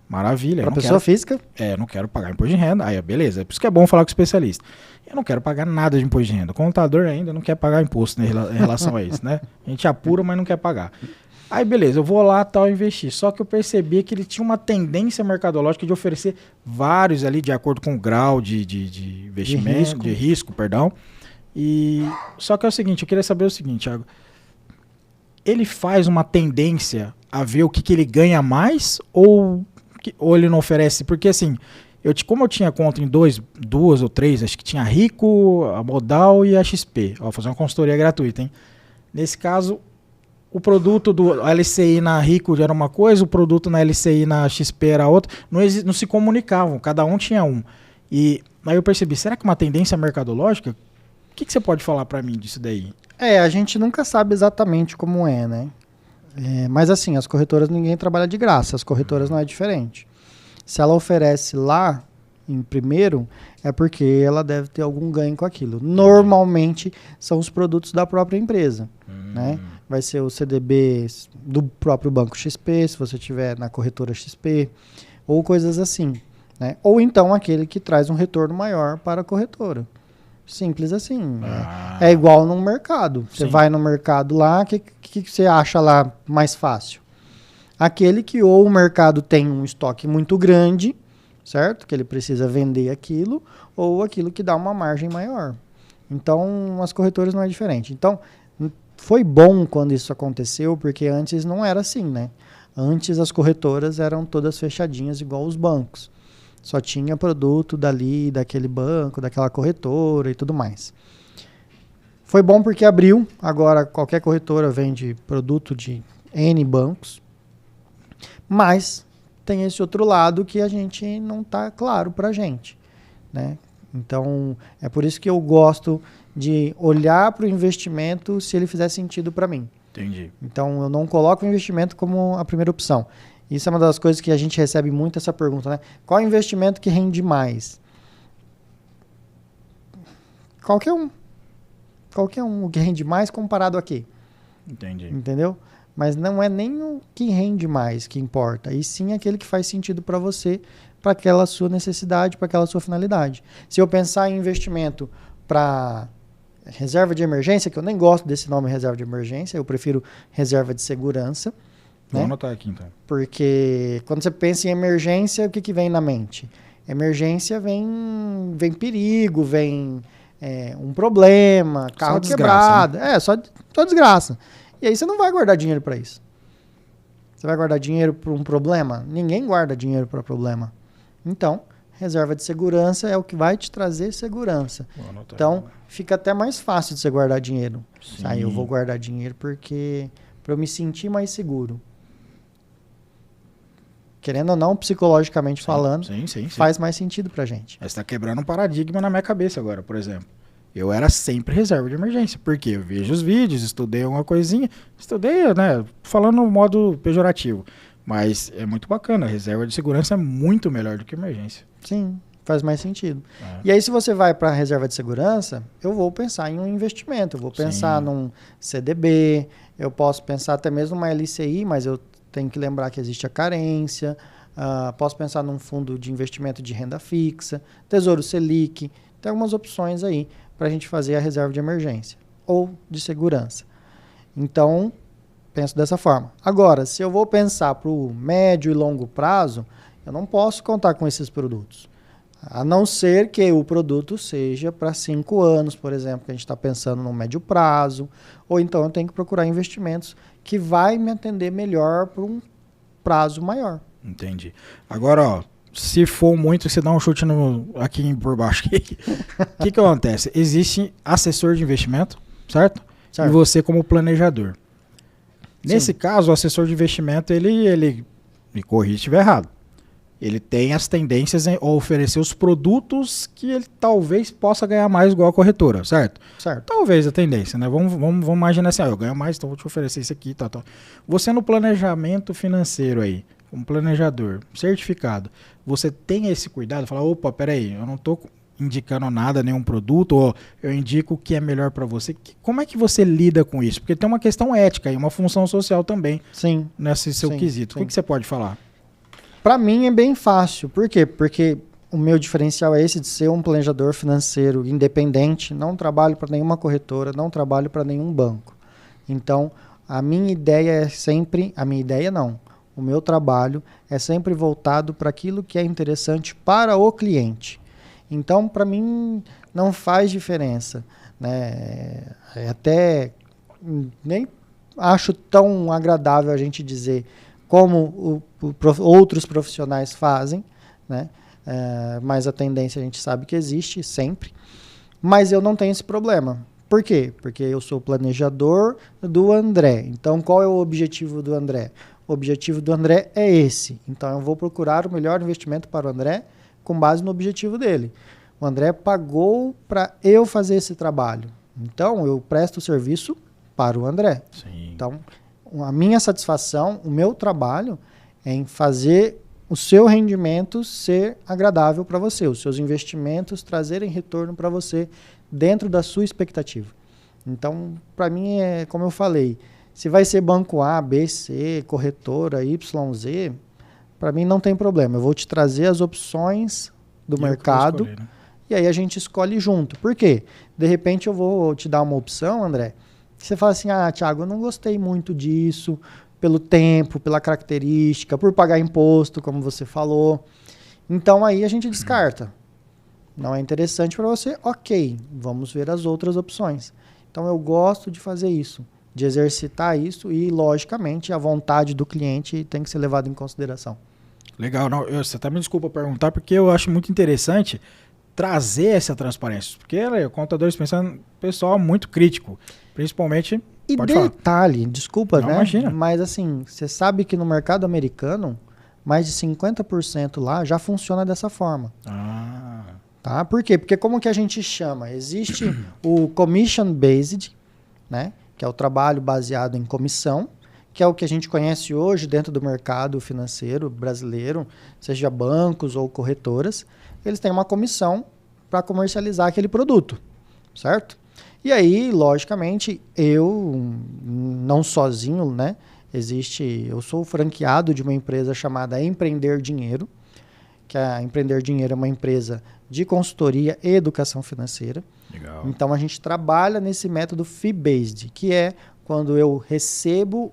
Maravilha. Para pessoa física? Eu não quero pagar imposto de renda. Aí, beleza. É por isso que é bom falar com o especialista. Eu não quero pagar nada de imposto de renda. O contador ainda não quer pagar imposto, né, em relação a isso, né? A gente apura, mas não quer pagar. Aí, beleza, eu vou lá tal investir. Só que eu percebi que ele tinha uma tendência mercadológica de oferecer vários ali, de acordo com o grau de investimento, de risco, perdão. Só que é o seguinte, eu queria saber o seguinte, Thiago. Ele faz uma tendência a ver o que ele ganha mais ou ele não oferece? Porque assim, como eu tinha conta em duas ou três, acho que tinha a Rico, a Modal e a XP. Ó, vou fazer uma consultoria gratuita, hein? Nesse caso, o produto do LCI na Rico era uma coisa, o produto na LCI na XP era outra, não se comunicavam, cada um tinha um. E aí eu percebi, será que uma tendência mercadológica? O que você pode falar para mim disso daí? A gente nunca sabe exatamente como é, né? Mas assim, as corretoras, ninguém trabalha de graça, as corretoras não é diferente. Se ela oferece lá em primeiro, é porque ela deve ter algum ganho com aquilo. Normalmente são os produtos da própria empresa, né? Vai ser o CDB do próprio banco XP, se você tiver na corretora XP, ou coisas assim, né? Ou então aquele que traz um retorno maior para a corretora. Simples assim. É igual no mercado. Você vai no mercado lá, o que você acha lá mais fácil? Aquele que ou o mercado tem um estoque muito grande, certo? Que ele precisa vender aquilo, ou aquilo que dá uma margem maior. Então, as corretoras não é diferente. Então, foi bom quando isso aconteceu, porque antes não era assim, né? Antes as corretoras eram todas fechadinhas, igual os bancos. Só tinha produto dali, daquele banco, daquela corretora e tudo mais. Foi bom porque abriu. Agora qualquer corretora vende produto de N bancos. Mas tem esse outro lado que a gente não está claro para a gente, né? Então, é por isso que eu gosto de olhar para o investimento se ele fizer sentido para mim. Entendi. Então, eu não coloco o investimento como a primeira opção. Isso é uma das coisas que a gente recebe muito essa pergunta, né? Qual investimento que rende mais? Qualquer um. Qualquer um. O que rende mais comparado a quê? Entendi. Entendeu? Mas não é nem o que rende mais que importa, e sim aquele que faz sentido para você, para aquela sua necessidade, para aquela sua finalidade. Se eu pensar em investimento para reserva de emergência, que eu nem gosto desse nome reserva de emergência, eu prefiro reserva de segurança. Vou né? anotar aqui então. Porque quando você pensa em emergência, o que vem na mente? Emergência vem perigo, vem um problema, carro quebrado. Né? Só desgraça. E aí você não vai guardar dinheiro para isso. Você vai guardar dinheiro para um problema? Ninguém guarda dinheiro para problema. Então, reserva de segurança é o que vai te trazer segurança. Então, fica até mais fácil de você guardar dinheiro. Aí eu vou guardar dinheiro porque para eu me sentir mais seguro. Querendo ou não, psicologicamente falando, faz mais sentido pra gente. Você está quebrando um paradigma na minha cabeça agora, por exemplo. Eu era sempre reserva de emergência, porque eu vejo os vídeos, estudei alguma coisinha, né, falando no modo pejorativo, mas é muito bacana, a reserva de segurança é muito melhor do que emergência. Sim, faz mais sentido. E aí se você vai para a reserva de segurança, eu vou pensar em um investimento, eu vou pensar num CDB, eu posso pensar até mesmo numa LCI, mas eu tenho que lembrar que existe a carência, posso pensar num fundo de investimento de renda fixa, Tesouro Selic, tem algumas opções aí para a gente fazer a reserva de emergência ou de segurança. Então, penso dessa forma. Agora, se eu vou pensar para o médio e longo prazo, eu não posso contar com esses produtos. A não ser que o produto seja para 5 anos, por exemplo, que a gente está pensando no médio prazo, ou então eu tenho que procurar investimentos que vai me atender melhor por um prazo maior. Entendi. Agora, ó, se for muito, você dá um chute aqui por baixo. O que acontece? Existe assessor de investimento, certo? E você como planejador. Nesse caso, o assessor de investimento, ele me corrija se estiver errado. Ele tem as tendências em oferecer os produtos que ele talvez possa ganhar mais igual a corretora, certo? Certo. Talvez a tendência, né? Vamos imaginar assim, eu ganho mais, então vou te oferecer isso aqui, tal. Você no planejamento financeiro aí, como planejador, certificado, você tem esse cuidado? Fala, opa, peraí, eu não estou indicando nada, nenhum produto, ou eu indico o que é melhor para você. Como é que você lida com isso? Porque tem uma questão ética e uma função social também. Sim. Nesse seu quesito. Sim. O que você pode falar? Para mim é bem fácil. Por quê? Porque o meu diferencial é esse de ser um planejador financeiro independente, não trabalho para nenhuma corretora, não trabalho para nenhum banco. Então, a minha ideia é sempre, o meu trabalho é sempre voltado para aquilo que é interessante para o cliente. Então, para mim, não faz diferença, né? Até nem acho tão agradável a gente dizer como outros profissionais fazem, né? Mas a tendência a gente sabe que existe sempre. Mas eu não tenho esse problema. Por quê? Porque eu sou planejador do André. Então, qual é o objetivo do André? O objetivo do André é esse. Então, eu vou procurar o melhor investimento para o André com base no objetivo dele. O André pagou para eu fazer esse trabalho. Então, eu presto o serviço para o André. Sim. Então, a minha satisfação, o meu trabalho é em fazer o seu rendimento ser agradável para você, os seus investimentos trazerem retorno para você dentro da sua expectativa. Então, para mim, é como eu falei, se vai ser banco A, B, C, corretora, Y, Z, para mim não tem problema. Eu vou te trazer as opções do mercado escolher, né? E aí a gente escolhe junto. Por quê? De repente eu vou te dar uma opção, André, que você fala assim, Thiago, eu não gostei muito disso, pelo tempo, pela característica, por pagar imposto, como você falou. Então aí a gente descarta. Não é interessante para você? Ok, vamos ver as outras opções. Então eu gosto de fazer isso, de exercitar isso e, logicamente, a vontade do cliente tem que ser levada em consideração. Legal, não, você até me desculpa perguntar, porque eu acho muito interessante trazer essa transparência, porque o contador pensando pessoal muito crítico, principalmente. E detalhe, desculpa, não, né? Imagina. Mas assim, você sabe que no mercado americano, mais de 50% lá já funciona dessa forma. Tá? Por quê? Porque como que a gente chama? Existe o commission based, né? Que é o trabalho baseado em comissão, que é o que a gente conhece hoje dentro do mercado financeiro brasileiro, seja bancos ou corretoras. Eles têm uma comissão para comercializar aquele produto, certo? E aí, logicamente, eu, não sozinho, né? Eu sou franqueado de uma empresa chamada Empreender Dinheiro, que a Empreender Dinheiro é uma empresa de consultoria e educação financeira. Legal. Então, a gente trabalha nesse método fee-based, que é quando eu recebo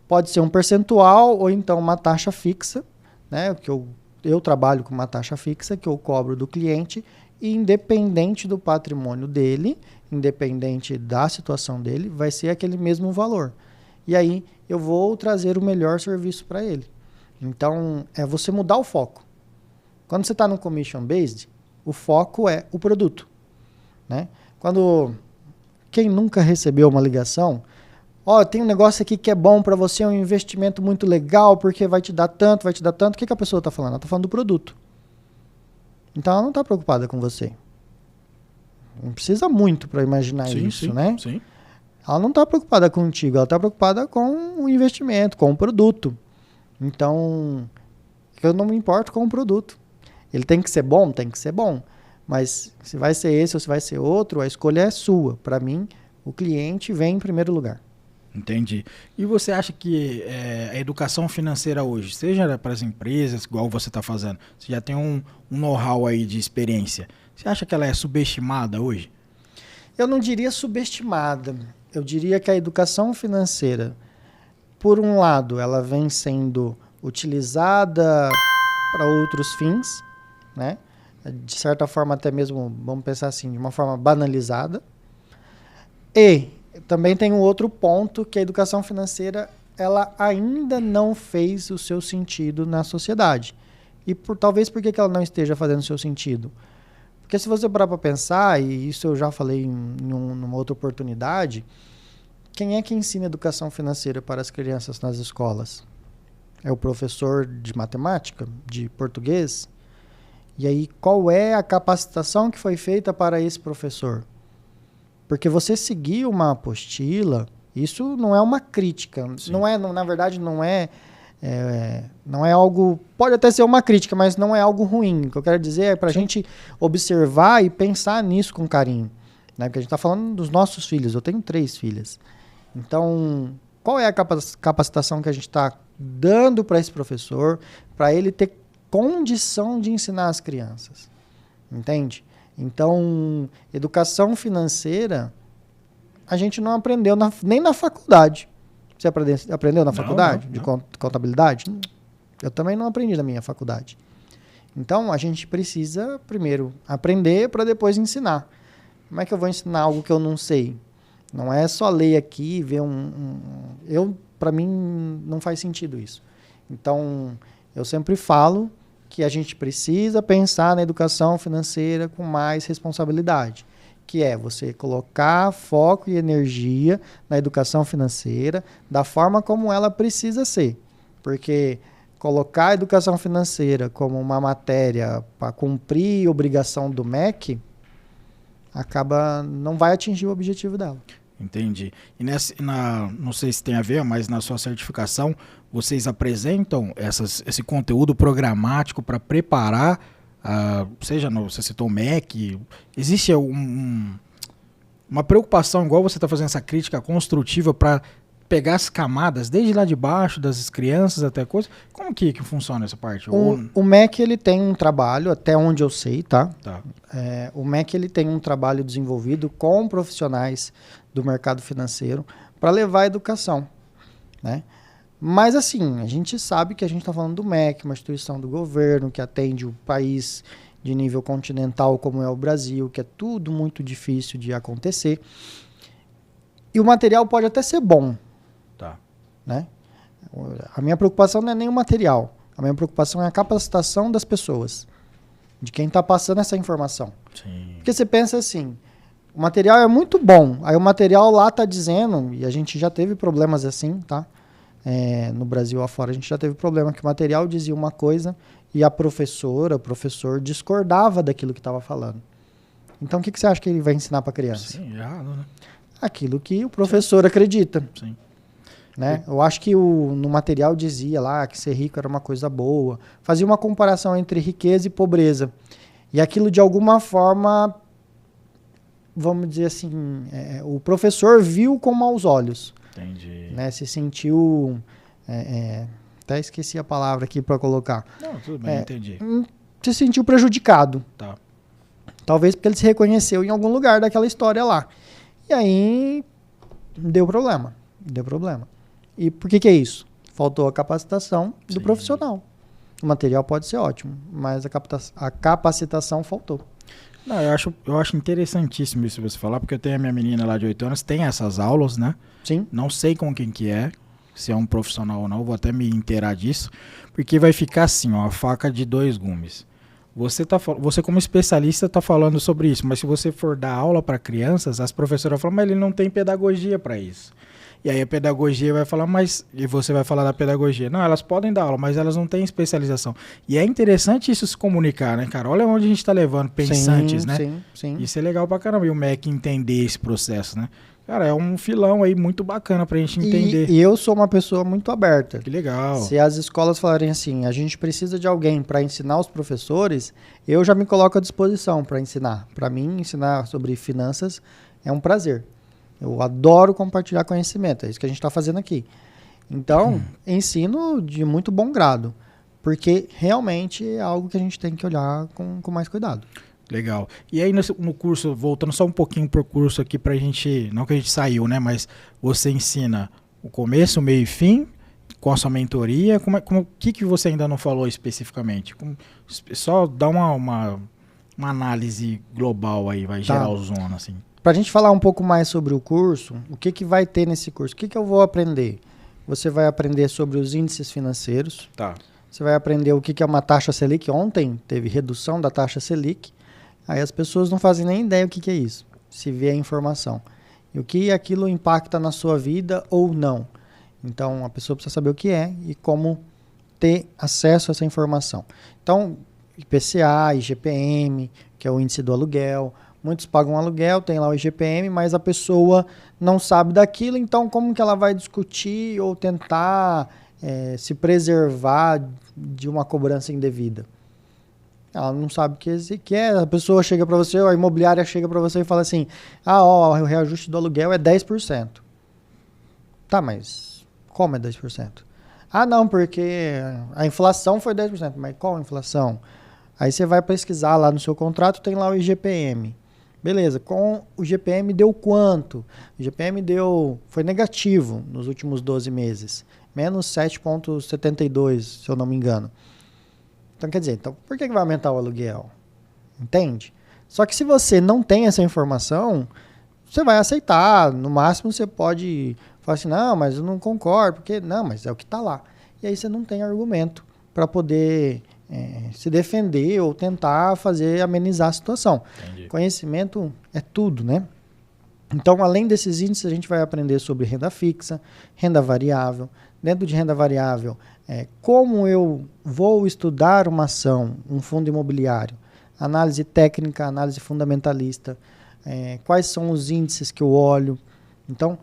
pode ser um percentual ou então uma taxa fixa, né? Que eu trabalho com uma taxa fixa que eu cobro do cliente, e independente do patrimônio dele, independente da situação dele, vai ser aquele mesmo valor. E aí eu vou trazer o melhor serviço para ele. Então, é você mudar o foco. Quando você está no commission based, o foco é o produto, né? Quem nunca recebeu uma ligação, tem um negócio aqui que é bom para você, é um investimento muito legal, porque vai te dar tanto. O que a pessoa está falando? Ela está falando do produto. Então, ela não está preocupada com você. Não precisa muito para imaginar isso, né? Sim. Ela não está preocupada contigo, ela está preocupada com o investimento, com o produto. Então, eu não me importo com o produto. Ele tem que ser bom? Tem que ser bom. Mas se vai ser esse ou se vai ser outro, a escolha é sua. Para mim, o cliente vem em primeiro lugar. Entendi. E você acha que a educação financeira hoje, seja para as empresas, igual você está fazendo, você já tem um know-how aí de experiência, você acha que ela é subestimada hoje? Eu não diria subestimada. Eu diria que a educação financeira, por um lado, ela vem sendo utilizada para outros fins, né? De certa forma, até mesmo, vamos pensar assim, de uma forma banalizada. E também tem um outro ponto, que a educação financeira ela ainda não fez o seu sentido na sociedade, E talvez por que ela não esteja fazendo o seu sentido? Porque se você parar para pensar, e isso eu já falei numa outra oportunidade, quem é que ensina educação financeira para as crianças nas escolas? É o professor de matemática, de português? E aí, qual é a capacitação que foi feita para esse professor? Porque você seguir uma apostila, isso não é uma crítica. Não é, na verdade, não é algo... Pode até ser uma crítica, mas não é algo ruim. O que eu quero dizer é para a gente observar e pensar nisso com carinho. Né? Porque a gente está falando dos nossos filhos. Eu tenho 3 filhas. Então, qual é a capacitação que a gente está dando para esse professor, para ele ter condição de ensinar as crianças? Entende? Então, educação financeira, a gente não aprendeu nem na faculdade. Você aprendeu na faculdade de contabilidade? Eu também não aprendi na minha faculdade. Então, a gente precisa, primeiro, aprender para depois ensinar. Como é que eu vou ensinar algo que eu não sei? Não é só ler aqui e ver para mim, não faz sentido isso. Então, eu sempre falo que a gente precisa pensar na educação financeira com mais responsabilidade, que é você colocar foco e energia na educação financeira da forma como ela precisa ser. Porque colocar a educação financeira como uma matéria para cumprir a obrigação do MEC, não vai atingir o objetivo dela. Entendi. E não sei se tem a ver, mas na sua certificação, vocês apresentam esse conteúdo programático para preparar, você citou o MEC, existe uma preocupação, igual você está fazendo essa crítica construtiva, para pegar as camadas, desde lá de baixo, das crianças até coisa? Como que funciona essa parte? O MEC ele tem um trabalho, até onde eu sei, tá? O MEC ele tem um trabalho desenvolvido com profissionais do mercado financeiro para levar a educação, né? Mas assim, a gente sabe que a gente está falando do MEC, uma instituição do governo que atende o país de nível continental como é o Brasil, que é tudo muito difícil de acontecer. E o material pode até ser bom, né? A minha preocupação não é nem o material, a minha preocupação é a capacitação das pessoas, de quem está passando essa informação. Sim. Porque você pensa assim, o material é muito bom, aí o material lá está dizendo, e a gente já teve problemas assim, tá? No Brasil afora a gente já teve problema que o material dizia uma coisa e o professor discordava daquilo que estava falando. Então o que você acha que ele vai ensinar para a criança? Sim, errado, né? Aquilo que o professor acredita. Sim. Né? Eu acho que no material dizia lá que ser rico era uma coisa boa. Fazia uma comparação entre riqueza e pobreza. E aquilo de alguma forma, vamos dizer assim, o professor viu com maus olhos. Entendi. Né? Se sentiu... até esqueci a palavra aqui para colocar. Não, tudo bem, entendi. Se sentiu prejudicado. Tá. Talvez porque ele se reconheceu em algum lugar daquela história lá. E aí, deu problema. E por que é isso? Faltou a capacitação do profissional. O material pode ser ótimo, mas a capacitação faltou. Não, eu acho interessantíssimo isso você falar, porque eu tenho a minha menina lá de 8 anos, tem essas aulas, né? Sim. Não sei com quem que é, se é um profissional ou não, vou até me inteirar disso, porque vai ficar assim, ó, a faca de 2 gumes. Você como especialista está falando sobre isso, mas se você for dar aula para crianças, as professoras falam, mas ele não tem pedagogia para isso. E aí a pedagogia vai falar, e você vai falar da pedagogia. Não, elas podem dar aula, mas elas não têm especialização. E é interessante isso se comunicar, né, cara? Olha onde a gente está levando pensantes, sim, né? Sim. Isso é legal pra caramba, e o MEC entender esse processo, né? Cara, é um filão aí muito bacana pra gente entender. E eu sou uma pessoa muito aberta. Que legal. Se as escolas falarem assim, a gente precisa de alguém para ensinar os professores, eu já me coloco à disposição para ensinar. Para mim, ensinar sobre finanças é um prazer. Eu adoro compartilhar conhecimento, é isso que a gente está fazendo aqui. Então, ensino de muito bom grado, porque realmente é algo que a gente tem que olhar com mais cuidado. Legal. E aí no curso, voltando só um pouquinho pro curso aqui pra gente, não que a gente saiu, né, mas você ensina o começo, o meio e fim, com a sua mentoria, o que você ainda não falou especificamente? Só dá uma análise global aí, vai geralzona, assim. Para a gente falar um pouco mais sobre o curso, o que vai ter nesse curso? O que eu vou aprender? Você vai aprender sobre os índices financeiros. Tá. você vai aprender o que é uma taxa Selic. Ontem teve redução da taxa Selic, aí as pessoas não fazem nem ideia o que é isso, se vê a informação. E o que aquilo impacta na sua vida ou não. Então, a pessoa precisa saber o que é e como ter acesso a essa informação. Então, IPCA, IGPM, que é o índice do aluguel. Muitos pagam aluguel, tem lá o IGPM, mas a pessoa não sabe daquilo, então como que ela vai discutir ou tentar se preservar de uma cobrança indevida? Ela não sabe o que é. A pessoa chega para você, a imobiliária chega para você e fala assim, o reajuste do aluguel é 10%. Tá, mas como é 10%? Não, porque a inflação foi 10%. Mas qual a inflação? Aí você vai pesquisar lá no seu contrato, tem lá o IGPM. Beleza, com o IGPM deu quanto? O IGPM foi negativo nos últimos 12 meses. Menos 7,72, se eu não me engano. Então, quer dizer, por que vai aumentar o aluguel? Entende? Só que se você não tem essa informação, você vai aceitar. No máximo, você pode falar assim, não, mas eu não concordo, porque não, mas é o que está lá. E aí você não tem argumento para poder se defender ou tentar amenizar a situação. Entendi. Conhecimento é tudo, né? Então, além desses índices, a gente vai aprender sobre renda fixa, renda variável. Dentro de renda variável, como eu vou estudar uma ação, um fundo imobiliário, análise técnica, análise fundamentalista, quais são os índices que eu olho. Então,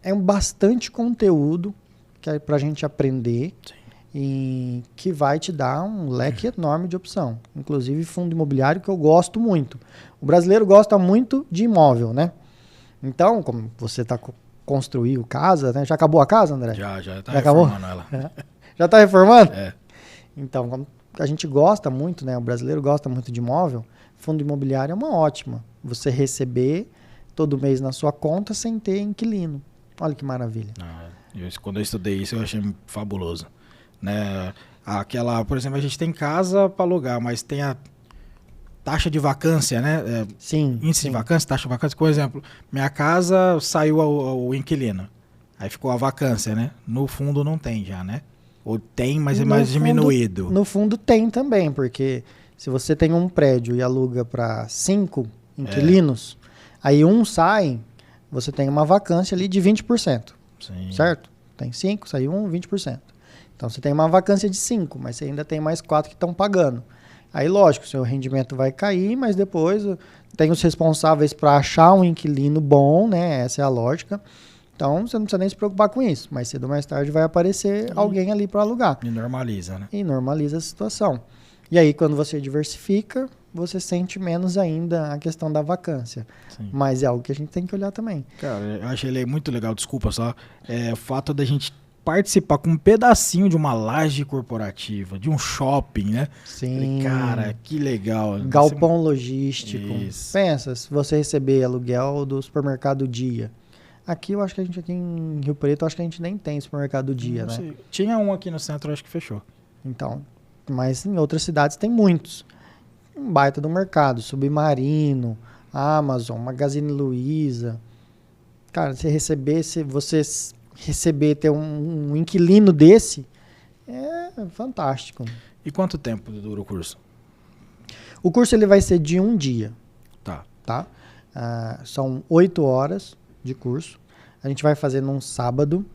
é bastante conteúdo que é para a gente aprender. Sim. E que vai te dar um leque enorme de opção. Inclusive fundo imobiliário, que eu gosto muito. O brasileiro gosta muito de imóvel, né? Então, como você construiu casa, né? Já acabou a casa, André? Já tá reformando ela. Já tá reformando? É. Então, como a gente gosta muito, né? O brasileiro gosta muito de imóvel, fundo imobiliário é uma ótima. Você receber todo mês na sua conta sem ter inquilino. Olha que maravilha. Quando eu estudei isso, eu achei fabuloso. Né? Por exemplo, a gente tem casa para alugar, mas tem a taxa de vacância, né? Sim. Índice de vacância, taxa de vacância. Por exemplo, minha casa saiu o inquilino, aí ficou a vacância, né? No fundo não tem já, né? Ou tem, mas é mais diminuído. No fundo tem também, porque se você tem um prédio e aluga para 5 inquilinos, aí um sai, você tem uma vacância ali de 20%. Sim. Certo? Tem 5, saiu 20%. Então você tem uma vacância de 5, mas você ainda tem mais 4 que estão pagando. Aí, lógico, seu rendimento vai cair, mas depois tem os responsáveis para achar um inquilino bom, né? Essa é a lógica. Então você não precisa nem se preocupar com isso. Mais cedo ou mais tarde vai aparecer alguém ali para alugar. E normaliza, né? E normaliza a situação. E aí, quando você diversifica, você sente menos ainda a questão da vacância. Sim. Mas é algo que a gente tem que olhar também. Cara, eu achei ele muito legal, desculpa só. O fato da gente participar com um pedacinho de uma laje corporativa, de um shopping, né? Sim. Cara, que legal. Galpão logístico. Isso. Pensa, se você receber aluguel do supermercado Dia. Aqui eu acho que a gente aqui em Rio Preto, acho que a gente nem tem supermercado Dia, né? Sei. Tinha um aqui no centro, acho que fechou. Então, mas em outras cidades tem muitos. Um baita do mercado, Submarino, Amazon, Magazine Luiza. Cara, se você receber, ter um inquilino desse, é fantástico. E quanto tempo dura o curso? O curso ele vai ser de um dia. Tá. São 8 horas de curso. A gente vai fazer num sábado.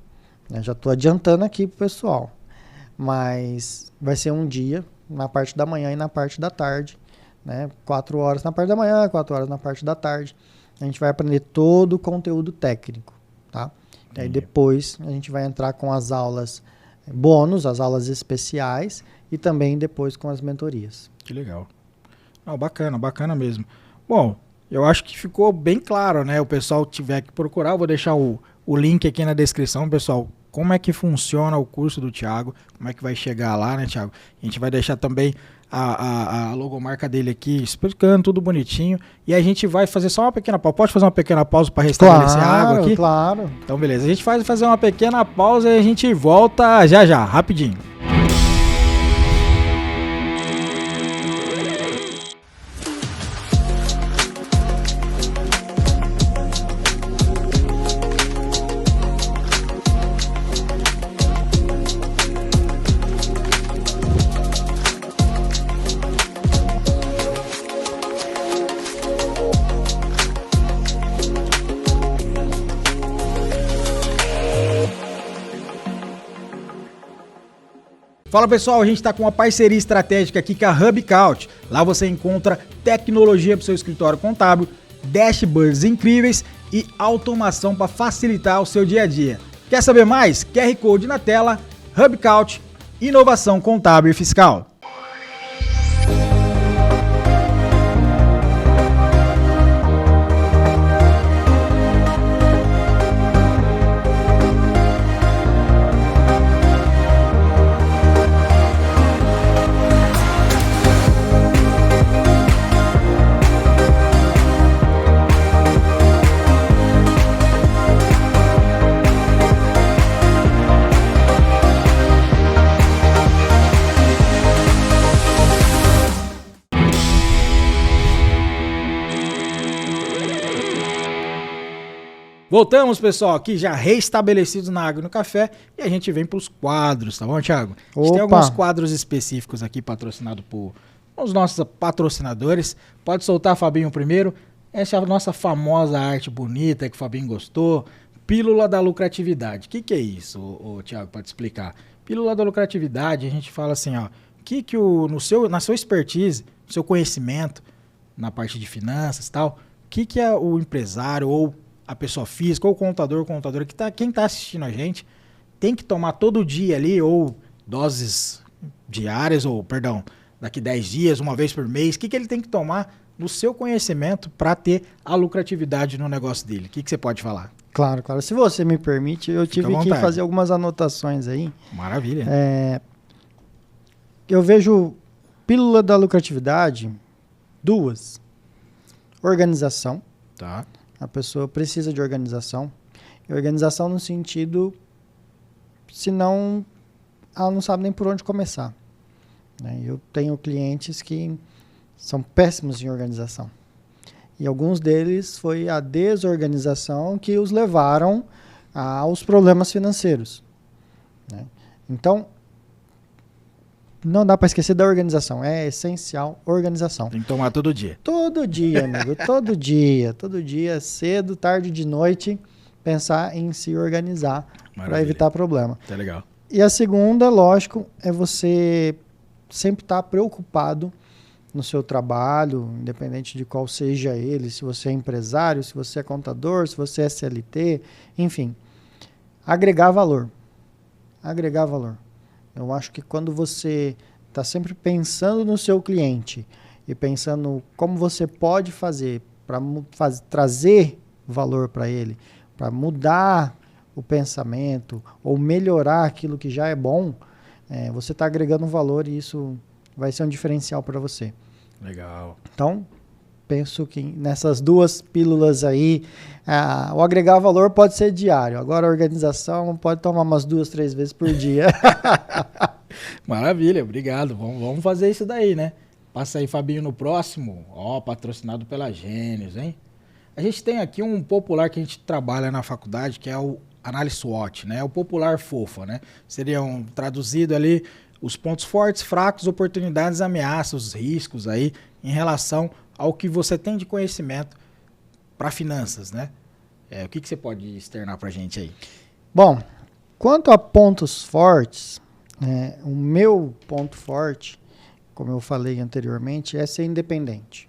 Já estou adiantando aqui pro pessoal. Mas vai ser um dia, na parte da manhã e na parte da tarde. Né? 4 horas na parte da manhã, 4 horas na parte da tarde. A gente vai aprender todo o conteúdo técnico. Tá? E aí depois a gente vai entrar com as aulas bônus, as aulas especiais e também depois com as mentorias. Que legal. Bacana mesmo. Bom, eu acho que ficou bem claro, né? O pessoal tiver que procurar, eu vou deixar o link aqui na descrição, pessoal. Como é que funciona o curso do Thiago, como é que vai chegar lá, né, Thiago? A gente vai deixar também a logomarca dele aqui, explicando tudo bonitinho. E a gente vai fazer só uma pequena pausa. Pode fazer uma pequena pausa para restabelecer a água aqui? Claro. Então, beleza. A gente vai fazer uma pequena pausa e a gente volta já, rapidinho. Fala pessoal, a gente está com uma parceria estratégica aqui com a HubCount. Lá você encontra tecnologia para o seu escritório contábil, dashboards incríveis e automação para facilitar o seu dia a dia. Quer saber mais? QR Code na tela, HubCount, inovação contábil e fiscal. Voltamos, pessoal, aqui já reestabelecidos na água e no café, e a gente vem para os quadros, tá bom, Thiago? A gente tem alguns quadros específicos aqui patrocinados por os nossos patrocinadores. Pode soltar, Fabinho, primeiro. Essa é a nossa famosa arte bonita que o Fabinho gostou. Pílula da lucratividade. O que é isso, Thiago, pode explicar? Pílula da lucratividade, a gente fala assim, ó, na sua expertise, no seu conhecimento, na parte de finanças e tal, o que é o empresário ou a pessoa física ou contadora, quem está assistindo a gente, tem que tomar todo dia ali, ou doses diárias, daqui 10 dias, uma vez por mês, o que ele tem que tomar no seu conhecimento para ter a lucratividade no negócio dele? O que você pode falar? Claro. Se você me permite, eu tive que fazer algumas anotações aí. Maravilha. Eu vejo pílula da lucratividade, duas. Organização. Tá. A pessoa precisa de organização. E organização no sentido, senão ela não sabe nem por onde começar. Eu tenho clientes que são péssimos em organização. E alguns deles foi a desorganização que os levaram aos problemas financeiros. Então, não dá para esquecer da organização. É essencial organização. Tem que tomar todo dia. Todo dia, amigo. Todo dia. Todo dia, cedo, tarde, de noite, pensar em se organizar para evitar problema. Tá legal. E a segunda, lógico, é você sempre estar preocupado no seu trabalho, independente de qual seja ele, se você é empresário, se você é contador, se você é CLT, enfim. Agregar valor. Agregar valor. Eu acho que quando você está sempre pensando no seu cliente e pensando como você pode fazer para trazer valor para ele, para mudar o pensamento ou melhorar aquilo que já é bom, você está agregando valor e isso vai ser um diferencial para você. Legal. Então, penso que nessas duas pílulas aí, o agregar valor pode ser diário. Agora a organização pode tomar umas 2, 3 vezes por dia. Maravilha, obrigado. Vamos fazer isso daí, né? Passa aí, Fabinho, no próximo. Patrocinado pela Gênios, hein? A gente tem aqui um popular que a gente trabalha na faculdade, que é o análise SWOT, né? O popular FOFA, né? Seriam traduzido ali os pontos fortes, fracos, oportunidades, ameaças, os riscos aí em relação ao que você tem de conhecimento para finanças, né? O que você pode externar para a gente aí? Bom, quanto a pontos fortes, o meu ponto forte, como eu falei anteriormente, é ser independente.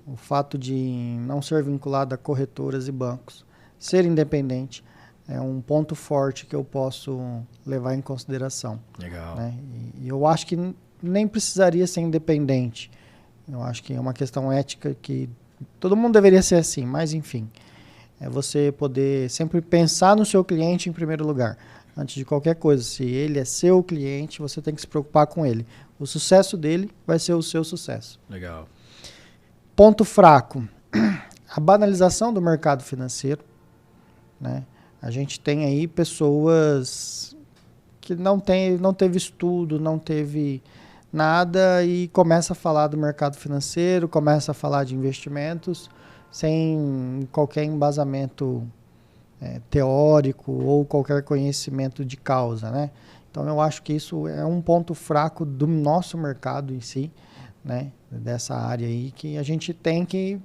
O fato de não ser vinculado a corretoras e bancos, ser independente, é um ponto forte que eu posso levar em consideração. Legal. E eu acho que nem precisaria ser independente. Eu acho que é uma questão ética que todo mundo deveria ser assim, mas enfim. É você poder sempre pensar no seu cliente em primeiro lugar. Antes de qualquer coisa, se ele é seu cliente, você tem que se preocupar com ele. O sucesso dele vai ser o seu sucesso. Legal. Ponto fraco. A banalização do mercado financeiro, né? A gente tem aí pessoas que não teve estudo, não teve nada e começa a falar do mercado financeiro, começa a falar de investimentos sem qualquer embasamento teórico ou qualquer conhecimento de causa, né? Então eu acho que isso é um ponto fraco do nosso mercado em si, né? Dessa área aí que a gente tem que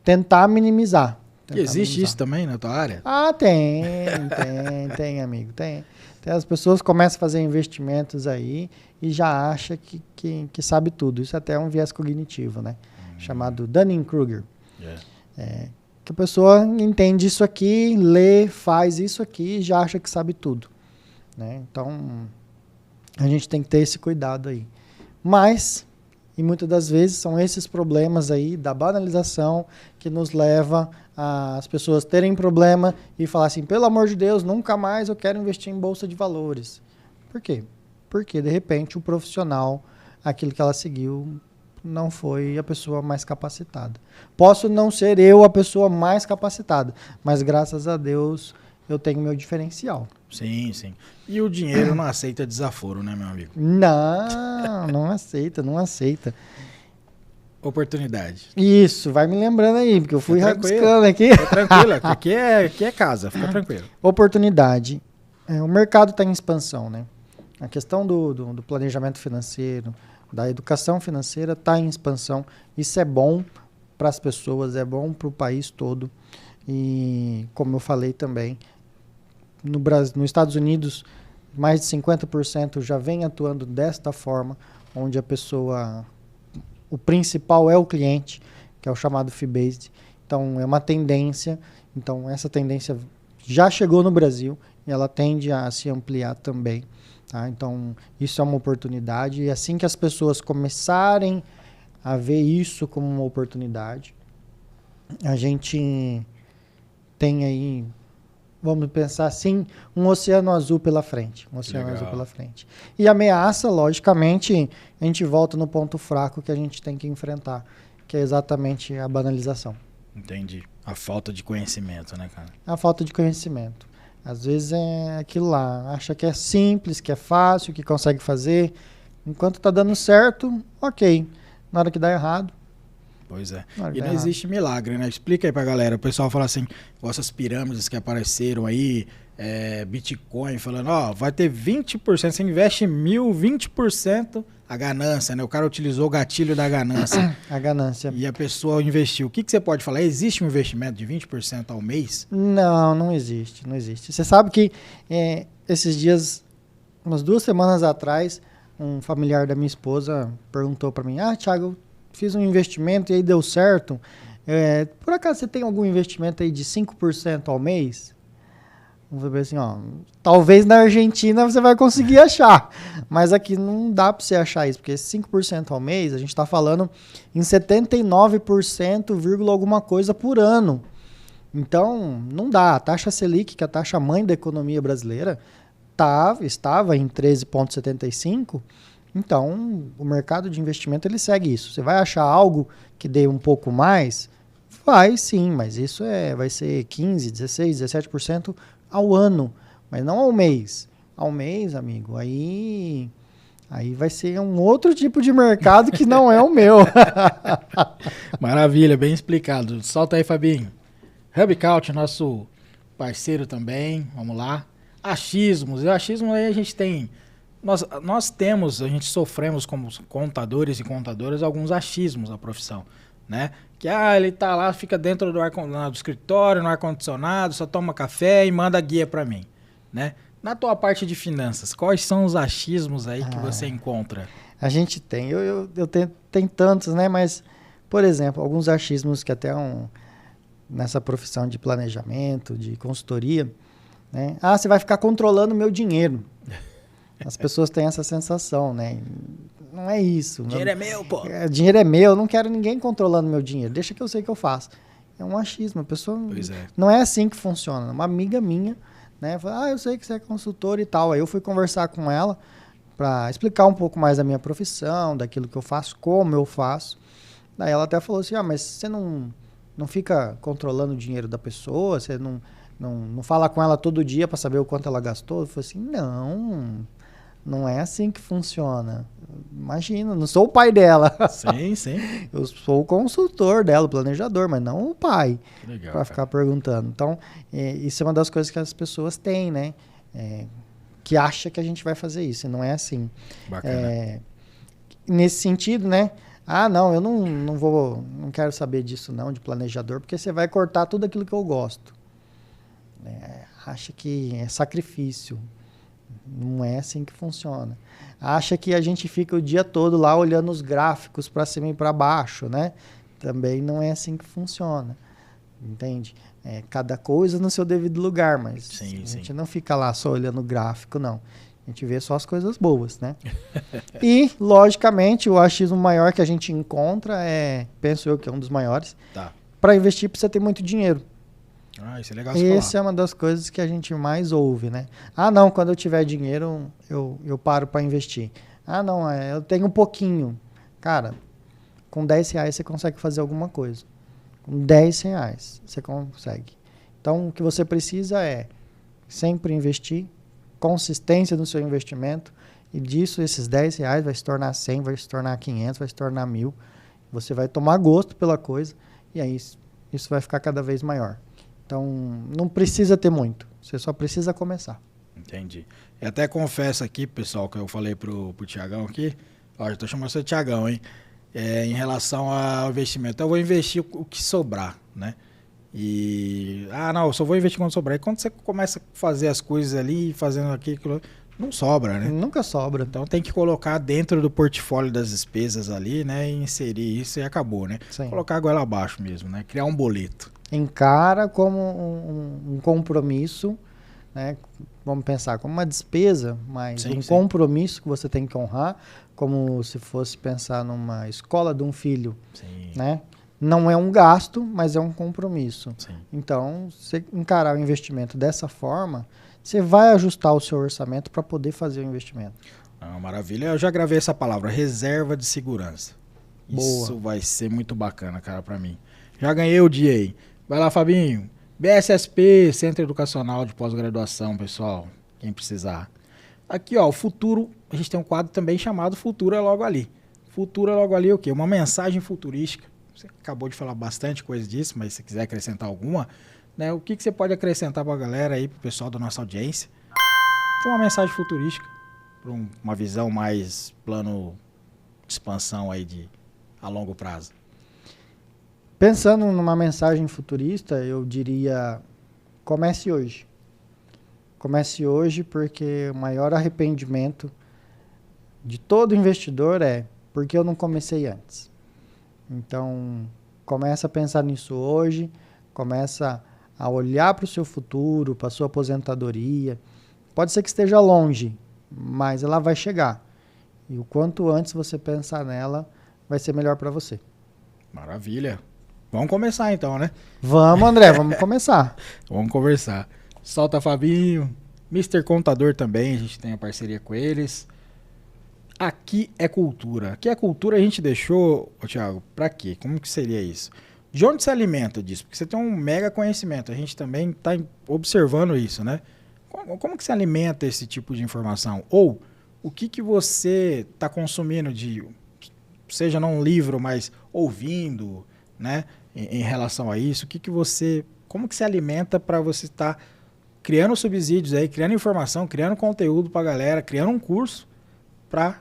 tentar minimizar. E existe isso também na tua área? Ah, tem, amigo, tem. As pessoas começam a fazer investimentos aí e já acham que sabe tudo. Isso até é um viés cognitivo, né? Chamado Dunning-Kruger. Que a pessoa entende isso aqui, lê, faz isso aqui e já acha que sabe tudo, né? Então, a gente tem que ter esse cuidado aí. Mas, e muitas das vezes, são esses problemas aí da banalização que nos leva as pessoas terem problema e falar assim, pelo amor de Deus, nunca mais eu quero investir em bolsa de valores. Por quê? Porque, de repente, o profissional, aquilo que ela seguiu, não foi a pessoa mais capacitada. Posso não ser eu a pessoa mais capacitada, mas graças a Deus eu tenho meu diferencial. Sim, sim. E o dinheiro não aceita desaforo, né, meu amigo? Não aceita. Oportunidade. Isso, vai me lembrando aí, porque eu fui rabiscando aqui. Fica tranquilo, aqui é casa, fica tranquilo. Oportunidade. O mercado está em expansão, né? A questão do planejamento financeiro, da educação financeira está em expansão. Isso é bom para as pessoas, é bom para o país todo. E, como eu falei também, no Brasil, nos Estados Unidos, mais de 50% já vem atuando desta forma, onde a pessoa, o principal é o cliente, que é o chamado fee-based. Então, é uma tendência. Então, essa tendência já chegou no Brasil e ela tende a se ampliar também. Tá? Então, isso é uma oportunidade. E assim que as pessoas começarem a ver isso como uma oportunidade, a gente tem aí, vamos pensar assim, um oceano azul pela frente. E ameaça, logicamente, a gente volta no ponto fraco que a gente tem que enfrentar, que é exatamente a banalização. Entendi. A falta de conhecimento, né, cara? A falta de conhecimento. Às vezes é aquilo lá, acha que é simples, que é fácil, que consegue fazer. Enquanto tá dando certo, ok. Na hora que dá errado... Pois é. E não existe milagre, né? Explica aí pra galera. O pessoal fala assim, essas pirâmides que apareceram aí, Bitcoin, falando, vai ter 20%, você investe 20% a ganância, né? O cara utilizou o gatilho da ganância. A ganância. E a pessoa investiu. O que você pode falar? Existe um investimento de 20% ao mês? Não existe. Você sabe que esses dias, umas 2 semanas atrás, um familiar da minha esposa perguntou para mim, Thiago, fiz um investimento e aí deu certo. Por acaso você tem algum investimento aí de 5% ao mês? Vamos ver assim, talvez na Argentina você vai conseguir achar, mas aqui não dá para você achar isso, porque 5% ao mês, a gente está falando em 79%, alguma coisa por ano. Então, não dá. A taxa Selic, que é a taxa mãe da economia brasileira, estava em 13,75%. Então, o mercado de investimento ele segue isso. Você vai achar algo que dê um pouco mais? Vai sim, mas isso vai ser 15%, 16%, 17% ao ano, mas não ao mês. Ao mês, amigo, aí vai ser um outro tipo de mercado que não é o meu. Maravilha, bem explicado. Solta aí, Fabinho. HubCount, nosso parceiro também, vamos lá. Achismos, e o achismo aí a gente tem... Nós temos, a gente sofremos como contadores e contadoras alguns achismos da profissão, né? Que ele tá lá, fica dentro do escritório, no ar-condicionado, só toma café e manda guia para mim, né? Na tua parte de finanças, quais são os achismos aí que você encontra? A gente tem, eu tenho tantos, né? Mas, por exemplo, alguns achismos que até nessa profissão de planejamento, de consultoria, né? Você vai ficar controlando o meu dinheiro. As pessoas têm essa sensação, né? Não é isso. Dinheiro é meu, pô. Dinheiro é meu, eu não quero ninguém controlando meu dinheiro. Deixa que eu sei o que eu faço. É um achismo. A pessoa não é assim que funciona. Uma amiga minha, né? Falou, eu sei que você é consultora e tal. Aí eu fui conversar com ela para explicar um pouco mais da minha profissão, daquilo que eu faço, como eu faço. Daí ela até falou assim, mas você não fica controlando o dinheiro da pessoa? Você não fala com ela todo dia para saber o quanto ela gastou? Eu falei assim, não é assim que funciona. Imagina, não sou o pai dela. Sim, sim. Eu sou o consultor dela, o planejador, mas não o pai. Legal. Para ficar perguntando. Então, isso é uma das coisas que as pessoas têm, né? Que acha que a gente vai fazer isso, e não é assim. Bacana. Nesse sentido, né? Ah, não, eu não quero saber disso não, de planejador, porque você vai cortar tudo aquilo que eu gosto. Acha que é sacrifício. Não é assim que funciona. Acha que a gente fica o dia todo lá olhando os gráficos para cima e para baixo, né? Também não é assim que funciona. Entende? Cada coisa no seu devido lugar, mas Sim, a sim. gente não fica lá só olhando o gráfico, não. A gente vê só as coisas boas, né? E, logicamente, o achismo maior que a gente encontra penso eu que é um dos maiores, Tá. para investir precisa ter muito dinheiro. Isso é legal você falar. Essa é uma das coisas que a gente mais ouve, né? Ah, não, quando eu tiver dinheiro, eu paro para investir. Ah, não, eu tenho um pouquinho. Cara, com R$10 você consegue fazer alguma coisa. Com R$10 você consegue. Então, o que você precisa é sempre investir, consistência no seu investimento, e disso esses R$10 vai se tornar 100, vai se tornar 500, vai se tornar 1.000. Você vai tomar gosto pela coisa, e aí isso vai ficar cada vez maior. Então, não precisa ter muito, você só precisa começar. Entendi. Eu até confesso aqui, pessoal, que eu falei pro Tiagão aqui, ó, já tô chamando você de Tiagão, hein? Em relação ao investimento, eu vou investir o que sobrar, né? Não, eu só vou investir quando sobrar. E quando você começa a fazer as coisas ali, fazendo aquilo, não sobra, né? Nunca sobra. Então tem que colocar dentro do portfólio das despesas ali, né? E inserir isso e acabou, né? Sim. Colocar a goela abaixo mesmo, né? Criar um boleto. Encara como um compromisso, né? Vamos pensar como uma despesa, mas Sim, sim. compromisso que você tem que honrar, como se fosse pensar numa escola de um filho, Sim. né? Não é um gasto, mas é um compromisso. Sim. Então, você encarar o investimento dessa forma, você vai ajustar o seu orçamento para poder fazer o investimento. Maravilha. Eu já gravei essa palavra, reserva de segurança. Boa. Isso vai ser muito bacana, cara, para mim. Já ganhei o dia aí. Vai lá, Fabinho. BSSP, Centro Educacional de Pós-Graduação, pessoal. Quem precisar. Aqui, ó, o futuro. A gente tem um quadro também chamado Futuro é Logo Ali. Futuro é Logo Ali é o quê? Uma mensagem futurística. Você acabou de falar bastante coisa disso, mas se quiser acrescentar alguma, né? O que você pode acrescentar para a galera aí, para o pessoal da nossa audiência? De uma mensagem futurística, para uma visão mais plano de expansão aí a longo prazo. Pensando numa mensagem futurista, eu diria, comece hoje. Comece hoje porque o maior arrependimento de todo investidor é porque eu não comecei antes. Então, começa a pensar nisso hoje, começa a olhar para o seu futuro, para a sua aposentadoria. Pode ser que esteja longe, mas ela vai chegar. E o quanto antes você pensar nela, vai ser melhor para você. Maravilha. Vamos começar então, né? Vamos, André, vamos começar. Vamos conversar. Solta, Fabinho. Mr. Contador também, a gente tem a parceria com eles. Aqui é cultura. Aqui é cultura a gente deixou, Thiago, pra quê? Como que seria isso? De onde se alimenta disso? Porque você tem um mega conhecimento, a gente também está observando isso, né? Como que se alimenta esse tipo de informação? Ou o que você está consumindo seja não um livro, mas ouvindo, né? Em relação a isso, como que se alimenta para você estar criando subsídios aí, criando informação, criando conteúdo para a galera, criando um curso para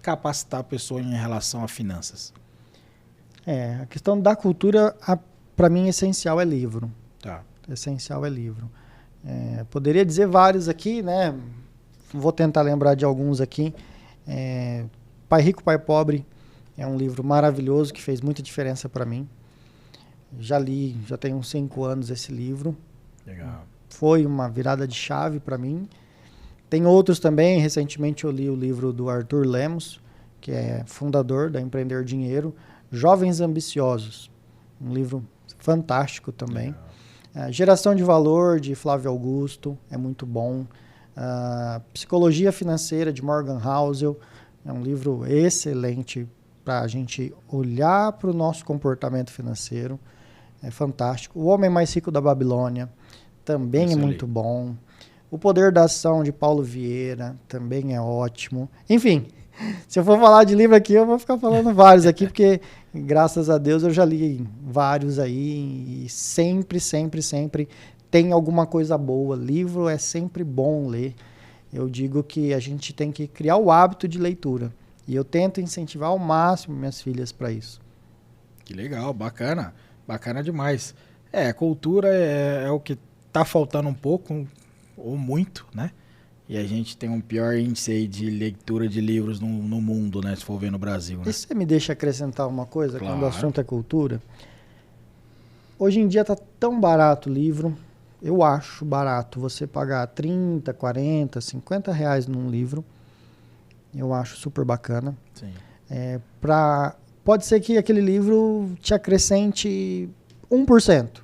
capacitar a pessoa em relação a finanças? A questão da cultura, para mim, essencial é livro. Tá. Essencial é livro. Poderia dizer vários aqui, né? Vou tentar lembrar de alguns aqui. Pai Rico, Pai Pobre é um livro maravilhoso que fez muita diferença para mim. Já li, já tem uns 5 anos esse livro. Legal. Foi uma virada de chave para mim. Tem outros também. Recentemente eu li o livro do Arthur Lemos, que é fundador da Empreender Dinheiro, Jovens Ambiciosos. Um livro fantástico também. Geração de Valor, de Flávio Augusto, é muito bom. Psicologia Financeira, de Morgan Housel, é um livro excelente para a gente olhar para o nosso comportamento financeiro. É fantástico. O Homem Mais Rico da Babilônia, também é muito bom. O Poder da Ação, de Paulo Vieira, também é ótimo. Enfim, se eu for falar de livro aqui, eu vou ficar falando vários aqui, porque graças a Deus eu já li vários aí e sempre tem alguma coisa boa. Livro é sempre bom ler. Eu digo que a gente tem que criar o hábito de leitura. E eu tento incentivar ao máximo minhas filhas para isso. Que legal, bacana. Bacana demais. Cultura é o que tá faltando um pouco, ou muito, né? E a gente tem um pior índice aí de leitura de livros no mundo, né? Se for ver no Brasil, né? E você me deixa acrescentar uma coisa, Claro. quando o assunto é cultura? Hoje em dia tá tão barato o livro, eu acho barato você pagar 30, 40, 50 reais num livro. Eu acho super bacana. Sim. Pode ser que aquele livro te acrescente 1%,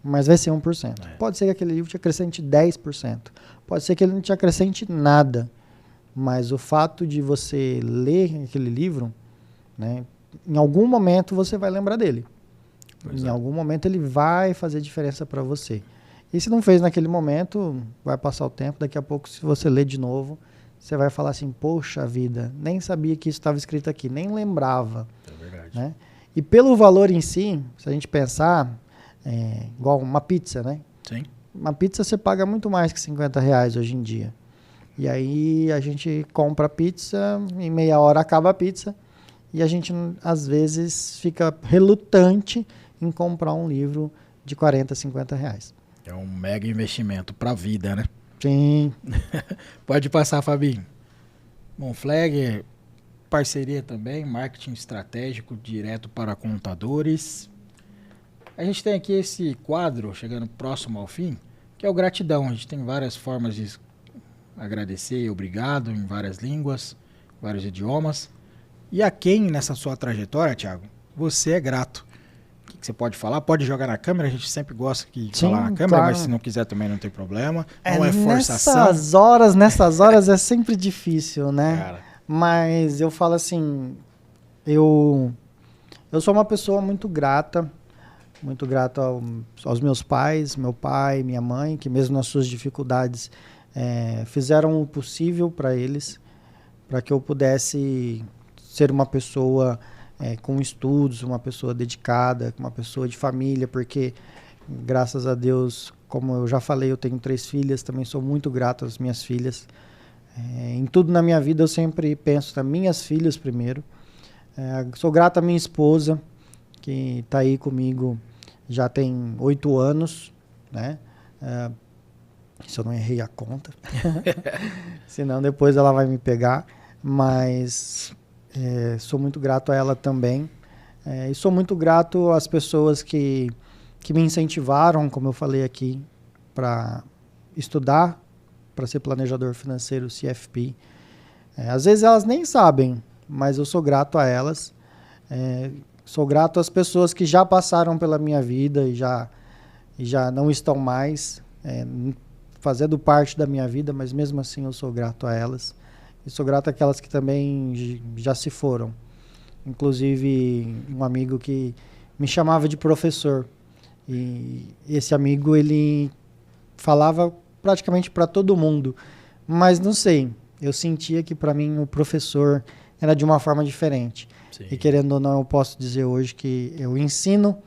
mas vai ser 1%. Pode ser que aquele livro te acrescente 10%. Pode ser que ele não te acrescente nada, mas o fato de você ler aquele livro, né, em algum momento você vai lembrar dele. Em algum momento ele vai fazer diferença para você. E se não fez naquele momento, vai passar o tempo, daqui a pouco se você ler de novo, você vai falar assim, poxa vida, nem sabia que isso estava escrito aqui, nem lembrava. É verdade. Né? E pelo valor em si, se a gente pensar, igual uma pizza, né? Sim. Uma pizza você paga muito mais que 50 reais hoje em dia. E aí a gente compra a pizza, em meia hora acaba a pizza, e a gente às vezes fica relutante em comprar um livro de 40, 50 reais. É um mega investimento para a vida, né? Sim. Pode passar, Fabinho. Monflag, parceria também, marketing estratégico direto para contadores. A gente tem aqui esse quadro, chegando próximo ao fim, que é o gratidão. A gente tem várias formas de agradecer e obrigado em várias línguas, vários idiomas. E a quem nessa sua trajetória, Thiago, você é grato? O que você pode falar? Pode jogar na câmera, a gente sempre gosta de falar na câmera, claro. Mas se não quiser também não tem problema. Não é forçação. Nessas horas é sempre difícil, né? Cara. Mas eu falo assim, eu sou uma pessoa muito grata aos meus pais, meu pai, minha mãe, que mesmo nas suas dificuldades fizeram o possível para eles, para que eu pudesse ser uma pessoa com estudos, uma pessoa dedicada, uma pessoa de família, porque graças a Deus, como eu já falei, eu tenho 3 filhas, também sou muito grato às minhas filhas. Em tudo na minha vida eu sempre penso nas minhas filhas primeiro. Sou grato à minha esposa, que está aí comigo já tem 8 anos, né? Se eu não errei a conta, senão depois ela vai me pegar, mas sou muito grato a ela também, e sou muito grato às pessoas que me incentivaram, como eu falei aqui, para estudar, para ser planejador financeiro CFP. Às vezes elas nem sabem, mas eu sou grato a elas. Sou grato às pessoas que já passaram pela minha vida e já não estão mais fazendo parte da minha vida, mas mesmo assim eu sou grato a elas. E sou grato àquelas que também já se foram. Inclusive um amigo que me chamava de professor. E esse amigo, ele falava praticamente para todo mundo, mas não sei, eu sentia que para mim o professor era de uma forma diferente. Sim. E querendo ou não, eu posso dizer hoje que eu ensino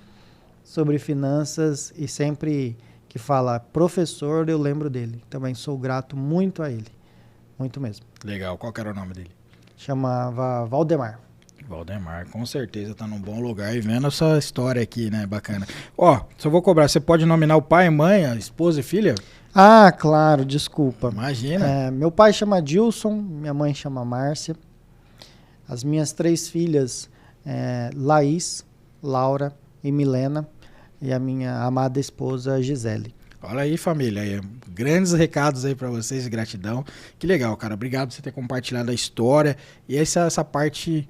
sobre finanças e sempre que fala professor, eu lembro dele. Também sou grato muito a ele, muito mesmo. Legal, qual que era o nome dele? Chamava Valdemar. Valdemar, com certeza tá num bom lugar e vendo essa história aqui, né, bacana. Só vou cobrar, você pode nominar o pai, mãe, a esposa e filha? Ah, claro, desculpa. Imagina. Meu pai chama Dilson, minha mãe chama Márcia. As minhas 3 filhas, Laís, Laura e Milena. E a minha amada esposa, Gisele. Olha aí, família, aí, grandes recados aí pra vocês de gratidão. Que legal, cara, obrigado por você ter compartilhado a história. E essa parte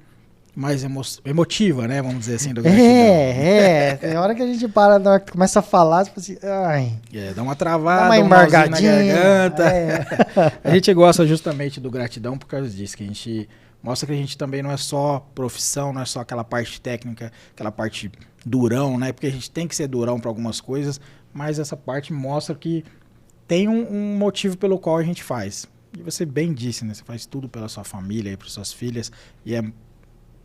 mais emotiva, né, vamos dizer assim, do gratidão. Tem hora que a gente para, na hora que começa a falar, tipo assim, ai... dá uma travada, dá uma embargadinha na garganta. A gente gosta justamente do gratidão por causa disso, que a gente mostra que a gente também não é só profissão, não é só aquela parte técnica, aquela parte durão, né, porque a gente tem que ser durão para algumas coisas, mas essa parte mostra que tem um motivo pelo qual a gente faz. E você bem disse, né, você faz tudo pela sua família e para suas filhas, e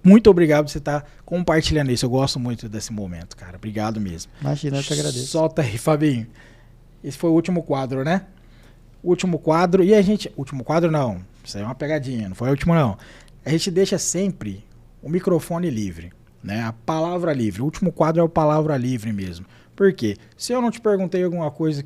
muito obrigado por você estar compartilhando isso. Eu gosto muito desse momento, cara. Obrigado mesmo. Imagina, eu te agradeço. Solta aí, Fabinho. Esse foi o último quadro, né? Último quadro. E a gente... Último quadro, não. Isso aí é uma pegadinha. Não foi o último, não. a gente deixa sempre o microfone livre, né? A palavra livre. O último quadro é o palavra livre mesmo. Por quê? Se eu não te perguntei alguma coisa,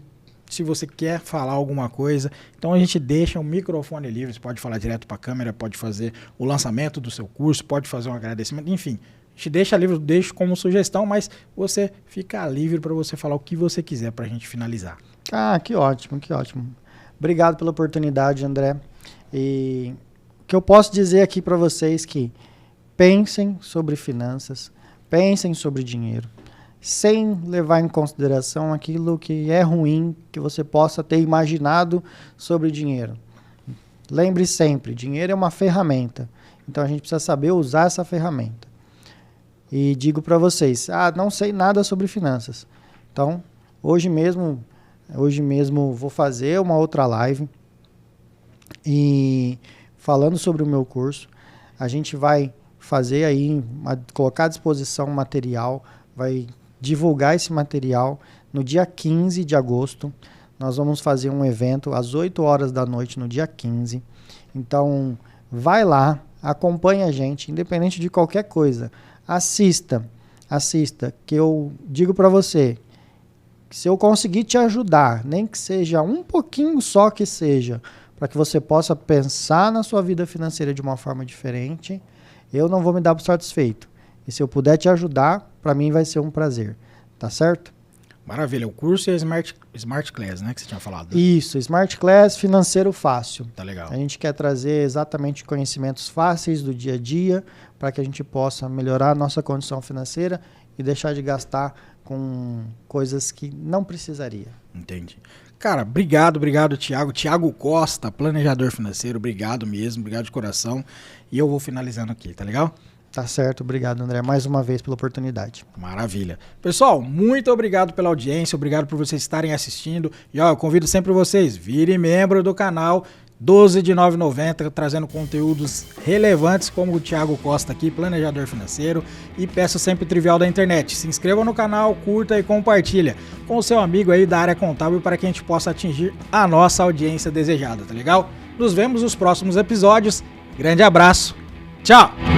se você quer falar alguma coisa, então a gente deixa o microfone livre. Você pode falar direto para a câmera, pode fazer o lançamento do seu curso, pode fazer um agradecimento, enfim. A gente deixa livre, deixa como sugestão, mas você fica livre para você falar o que você quiser para a gente finalizar. Ah, que ótimo, que ótimo. Obrigado pela oportunidade, André. E o que eu posso dizer aqui para vocês que pensem sobre finanças, pensem sobre dinheiro, sem levar em consideração aquilo que é ruim que você possa ter imaginado sobre dinheiro. Lembre sempre, dinheiro é uma ferramenta, então a gente precisa saber usar essa ferramenta. E digo para vocês, não sei nada sobre finanças. Então, hoje mesmo vou fazer uma outra live e falando sobre o meu curso, a gente vai fazer aí, colocar à disposição material, vai divulgar esse material no dia 15 de agosto. Nós vamos fazer um evento às 8 horas da noite no dia 15. Então, vai lá, acompanhe a gente, independente de qualquer coisa. Assista, que eu digo para você, que se eu conseguir te ajudar, nem que seja um pouquinho só que seja, para que você possa pensar na sua vida financeira de uma forma diferente, eu não vou me dar por satisfeito. E se eu puder te ajudar, para mim vai ser um prazer. Tá certo? Maravilha. O curso é Smart Class, né? Que você tinha falado. Isso, Smart Class Financeiro Fácil. Tá legal. A gente quer trazer exatamente conhecimentos fáceis do dia a dia para que a gente possa melhorar a nossa condição financeira e deixar de gastar com coisas que não precisaria. Entendi. Cara, obrigado, Thiago. Thiago Costa, planejador financeiro. Obrigado mesmo, obrigado de coração. E eu vou finalizando aqui, tá legal? Tá certo, obrigado, André, mais uma vez pela oportunidade. Maravilha. Pessoal, muito obrigado pela audiência, obrigado por vocês estarem assistindo. E eu convido sempre vocês, virem membro do canal, 12 de R$ 9,90, trazendo conteúdos relevantes como o Thiago Costa aqui, planejador financeiro. E peço sempre o trivial da internet. Se inscreva no canal, curta e compartilha com o seu amigo aí da área contábil para que a gente possa atingir a nossa audiência desejada, tá legal? Nos vemos nos próximos episódios. Grande abraço. Tchau!